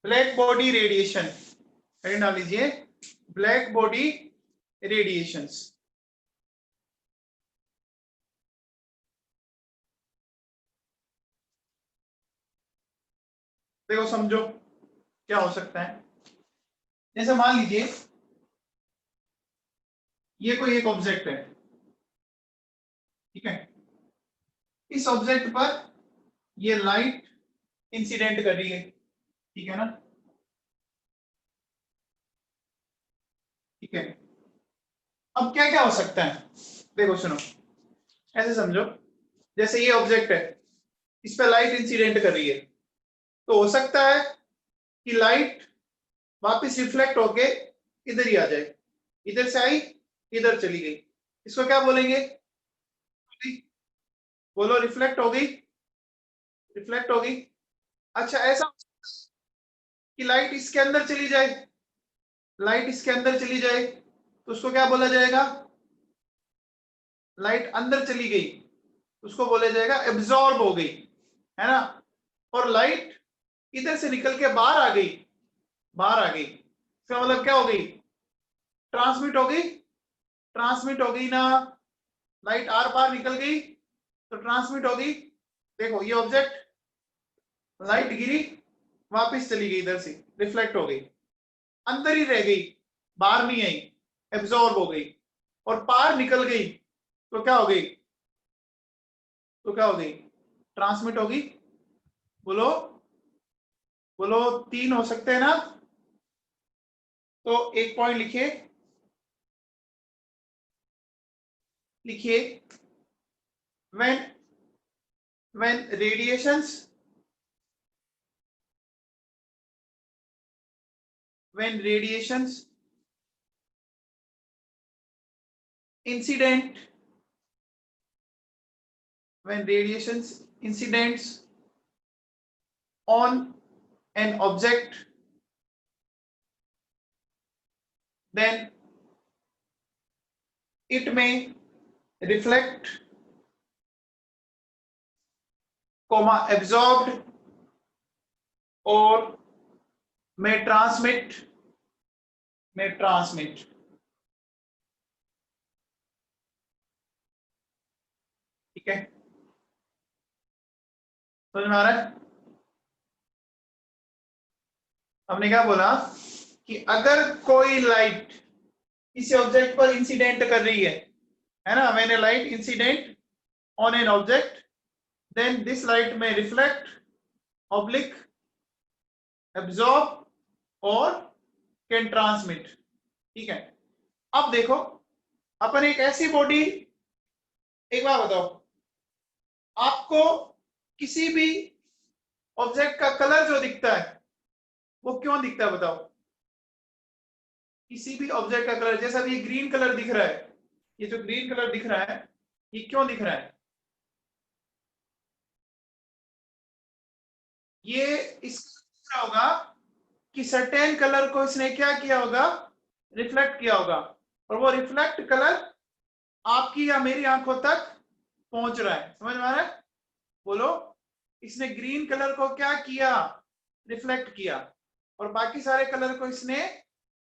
ब्लैक बॉडी रेडिएशन। हेडिंग डाल लीजिए, ब्लैक बॉडी रेडिएशंस। देखो समझो क्या हो सकता है। जैसे मान लीजिए ये कोई एक ऑब्जेक्ट है, ठीक है, इस ऑब्जेक्ट पर ये लाइट इंसिडेंट कर रही है, ठीक है ना, ठीक है। अब क्या क्या हो सकता है, देखो सुनो, ऐसे समझो, जैसे ये ऑब्जेक्ट है, इस पे लाइट इंसिडेंट कर रही है, तो हो सकता है कि लाइट वापस रिफ्लेक्ट होके इधर ही आ जाए, इधर से आई इधर चली गई, इसको क्या बोलेंगे? बोलो, रिफ्लेक्ट हो गई, रिफ्लेक्ट हो गई। अच्छा, ऐसा कि लाइट इसके अंदर चली जाए, लाइट इसके अंदर चली जाए तो उसको क्या बोला जाएगा? लाइट अंदर चली गई, उसको बोला जाएगा एब्जॉर्ब हो गई, है ना। और लाइट इधर से निकल के बाहर आ गई, बाहर आ गई, इसका मतलब क्या हो गई? ट्रांसमिट हो गई, ट्रांसमिट हो गई ना, लाइट आर पार निकल गई तो ट्रांसमिट हो गई। देखो ये ऑब्जेक्ट, लाइट गिरी वापस चली गई, इधर से रिफ्लेक्ट हो गई, अंदर ही रह गई, बाहर नहीं आई, एब्जॉर्ब हो गई, और पार निकल गई तो क्या हो गई? तो क्या हो गई? ट्रांसमिट होगी। बोलो, बोलो, 3 हो सकते हैं ना। तो एक पॉइंट लिखिए, लिखिए, when when radiations when radiations incident when radiations incidents on an object, then it may reflect, comma absorbed, or may transmit, may transmit। ठीक है, समझ में आ रहा है? हमने क्या बोला कि अगर कोई लाइट किसी ऑब्जेक्ट पर इंसिडेंट कर रही है ना, when A light incident on an object, then this light may reflect, oblique, absorb और can transmit। ठीक है, अब देखो, अपन एक ऐसी बॉडी, एक बार बताओ, आपको किसी भी ऑब्जेक्ट का कलर जो दिखता है वो क्यों दिखता है बताओ? किसी भी ऑब्जेक्ट का कलर, जैसा भी ग्रीन कलर दिख रहा है, ये जो ग्रीन कलर दिख रहा है ये क्यों दिख रहा है? ये इसका होगा कि सर्टेन कलर को इसने क्या किया होगा? रिफ्लेक्ट किया होगा, और वो रिफ्लेक्ट कलर आपकी या मेरी आंखों तक पहुंच रहा है। समझ में आ रहा है? बोलो, इसने ग्रीन कलर को क्या किया? रिफ्लेक्ट किया, और बाकी सारे कलर को इसने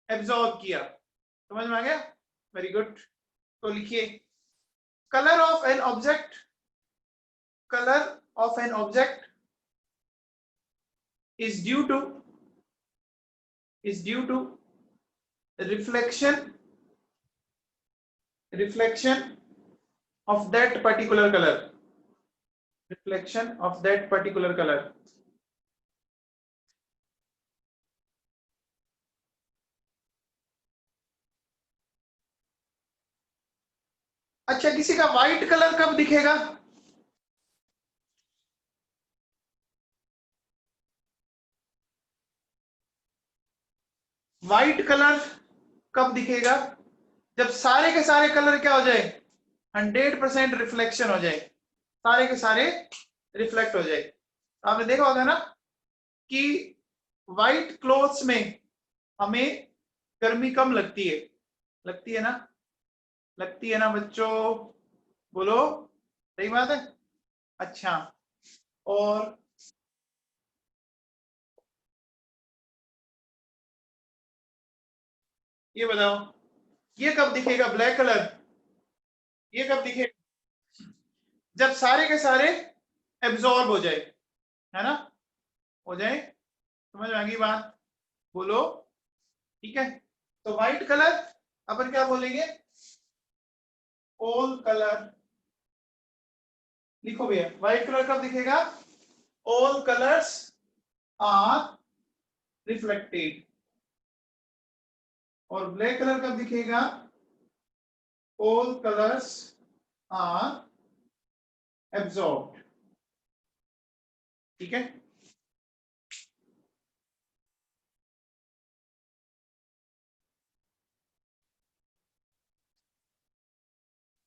एब्जॉर्ब किया। समझ में आ गया? Very good. तो लिखिए colour of an object, colour of an object is due to reflection of that particular color, reflection of that particular color। अच्छा, किसी का व्हाइट कलर कब दिखेगा? व्हाइट कलर कब दिखेगा? जब सारे के सारे कलर क्या हो जाए, 100% रिफ्लेक्शन हो जाए, सारे के सारे रिफ्लेक्ट हो जाए। आपने देखा होगा ना कि व्हाइट क्लोथ्स में हमें गर्मी कम लगती है, लगती है ना, लगती है ना बच्चों, बोलो सही बात है। अच्छा, और ये बताओ ये कब दिखेगा ब्लैक कलर? ये कब दिखेगा? जब सारे के सारे एब्जॉर्ब हो जाए, है ना, हो जाए। समझ में आ गई बात? बोलो ठीक है। तो व्हाइट कलर अपन क्या बोलेंगे? All colour. लिखो भैया, व्हाइट कलर कब दिखेगा? All colours are reflected. और ब्लैक कलर कब दिखेगा? All colours are absorbed. ठीक है।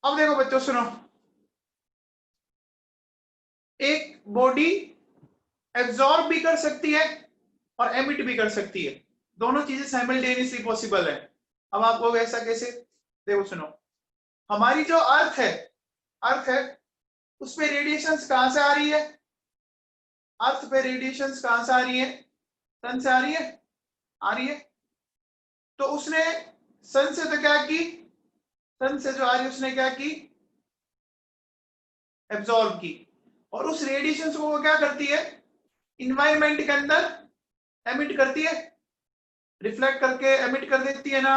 अब देखो बच्चों सुनो, एक बॉडी एब्जॉर्ब भी कर सकती है और एमिट भी कर सकती है, दोनों चीजें साइमल्टेनियसली पॉसिबल है। अब आप लोग ऐसा कैसे? देखो सुनो, हमारी जो अर्थ है, अर्थ है, उस पे रेडिएशंस कहां से आ रही है? अर्थ पे रेडिएशंस कहां से आ रही है? सन से आ रही है, आ रही है। तो उसने सन से तो क्या की, सन से जो आ रही है उसने क्या की? एब्जॉर्ब की। और उस रेडिएशन को वो क्या करती है? इन्वायरमेंट के अंदर एमिट करती है, रिफ्लेक्ट करके एमिट कर देती है ना,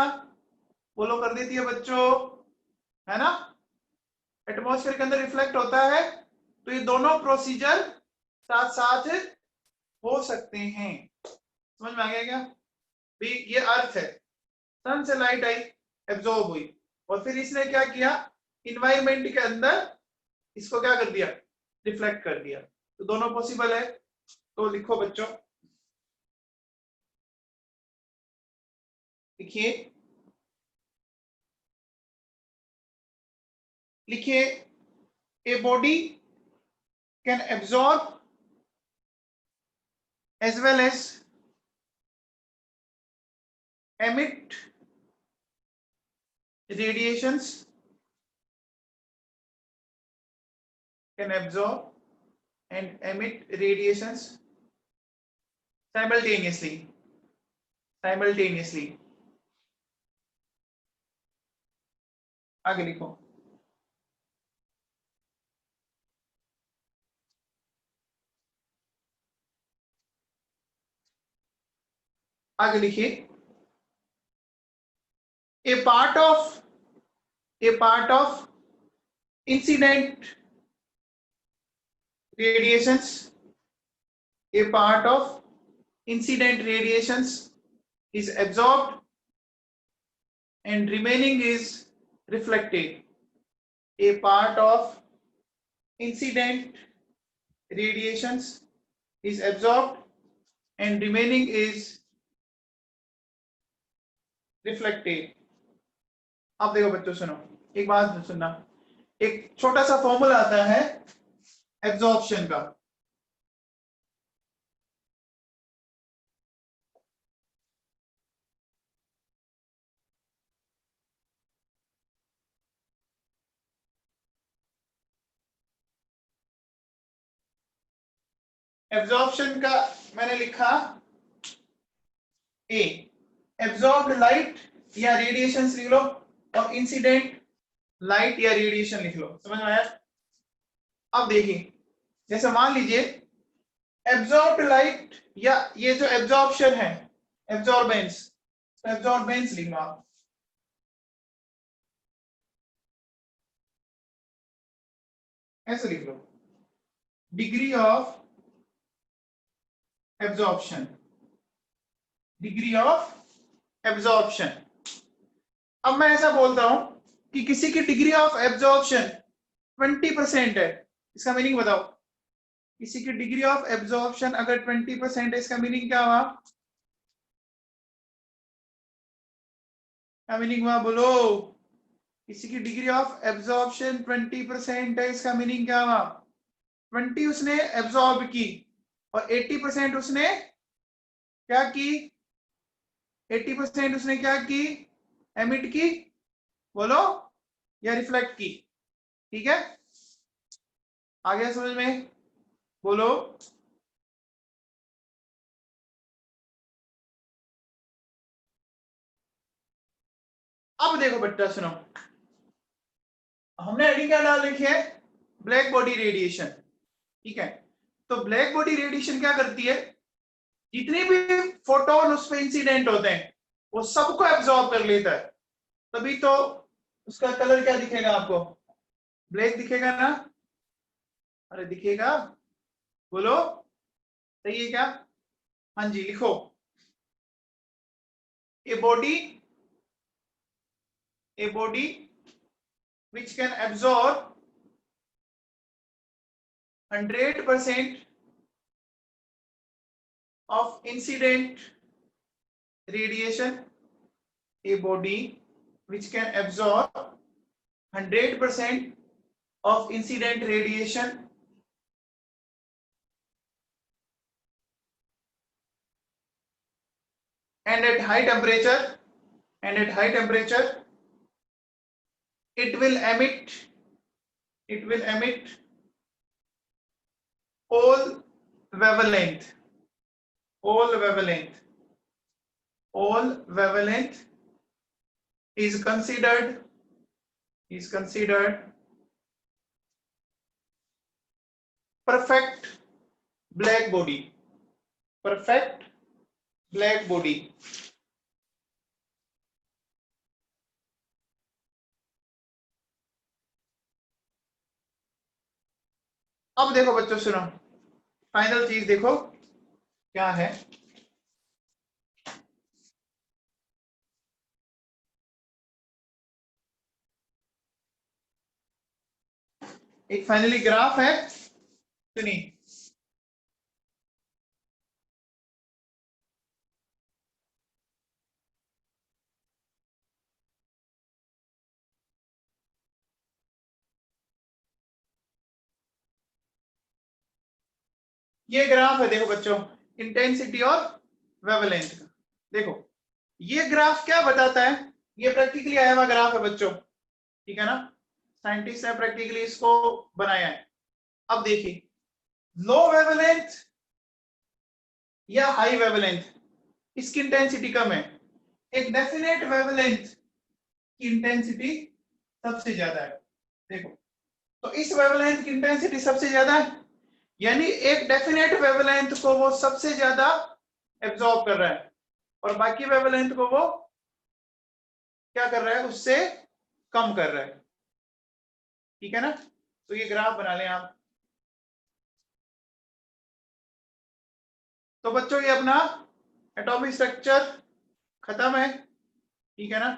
बोलो कर देती है बच्चों, है ना। एटमॉस्फेयर के अंदर रिफ्लेक्ट होता है। तो ये दोनों प्रोसीजर साथ साथ हो सकते हैं। समझ में आ गया क्या? भी ये अर्थ है, सन से लाइट आई, एब्जॉर्ब हुई, और फिर इसने क्या किया? इन्वायरमेंट के अंदर इसको क्या कर दिया? रिफ्लेक्ट कर दिया। तो दोनों पॉसिबल है। तो लिखो बच्चों, लिखिए, लिखिए a body can absorb as well as emit radiations, can absorb and emit radiations simultaneously, simultaneously। आगे लिखो, आगे लिखिए, a part of incident radiations, a part of incident radiations is absorbed and remaining is reflected। a part of incident radiations is absorbed and remaining is reflected। अब देखो बच्चों सुनो, एक बात सुनना, एक छोटा सा फॉर्मूला आता है एब्जॉर्प्शन का। एब्जॉर्प्शन का मैंने लिखा ए, एब्जॉर्ब्ड लाइट या रेडिएशन लिख लो, और इंसिडेंट लाइट या रेडिएशन लिख लो। समझ में आया? अब देखिए, जैसे मान लीजिए एब्जॉर्ब्ड लाइट या ये जो एब्जॉर्प्शन है, एब्जॉर्बेंस, एब्जॉर्बेंस लिखना आप। ऐसे लिख लो, degree of absorption, degree of absorption. अब मैं ऐसा बोलता हूं कि किसी की डिग्री ऑफ एब्जॉर्प्शन 20% है, इसका मीनिंग बताओ। किसी की डिग्री ऑफ एब्जॉर्प्शन अगर 20% है, इसका मीनिंग क्या हुआ? क्या मीनिंग हुआ बोलो? किसी की डिग्री ऑफ एब्जॉर्प्शन 20% है, इसका मीनिंग क्या हुआ? 20 उसने एब्जॉर्ब की और 80% उसने क्या की? 80% उसने क्या की? एमिट की, बोलो, या रिफ्लेक्ट की? ठीक है, आ गया समझ में? बोलो। अब देखो बच्चा सुनो, हमने हेडिंग क्या डाल रखी है? Black body radiation. ठीक है, तो ब्लैक बॉडी रेडिएशन क्या करती है? जितने भी फोटोन उस पर इंसिडेंट होते हैं वो सबको एब्जॉर्ब कर लेता है, तभी तो उसका कलर क्या दिखेगा आपको? ब्लैक दिखेगा ना? अरे दिखेगा, बोलो, सही है क्या? हाँ जी, लिखो। A body, a body which can absorb 100% of incident radiation, a body which can absorb 100% of incident radiation and at high temperature, and at high temperature it will emit, it will emit all wavelength, all wavelength, all wavelength is considered, is considered perfect black body, perfect black body। अब देखो बच्चों सुनो, final चीज देखो क्या है। एक finally graph है, सुनिए। ये ग्राफ है, देखो बच्चों, इंटेंसिटी और वेवलेंथ का। देखो ये ग्राफ क्या बताता है? ये प्रैक्टिकली आया हुआ ग्राफ है बच्चों, ठीक है ना? साइंटिस्ट ने प्रैक्टिकली इसको बनाया है। अब देखिए, लो वेवलेंथ या हाई वेवलेंथ, इसकी इंटेंसिटी कम है। एक डेफिनेट वेवलेंथ की इंटेंसिटी सबसे ज्यादा है। देखो, तो इस वेवलेंथ की इंटेंसिटी सबसे ज्यादा है, यानी एक डेफिनेट वेवलेंथ को वो सबसे ज्यादा एब्जॉर्ब कर रहा है और बाकी वेवलेंथ को वो क्या कर रहा है? उससे कम कर रहा है। ठीक है ना? तो ये ग्राफ बना लें आप। तो बच्चों ये अपना एटॉमिक स्ट्रक्चर खत्म है, ठीक है ना?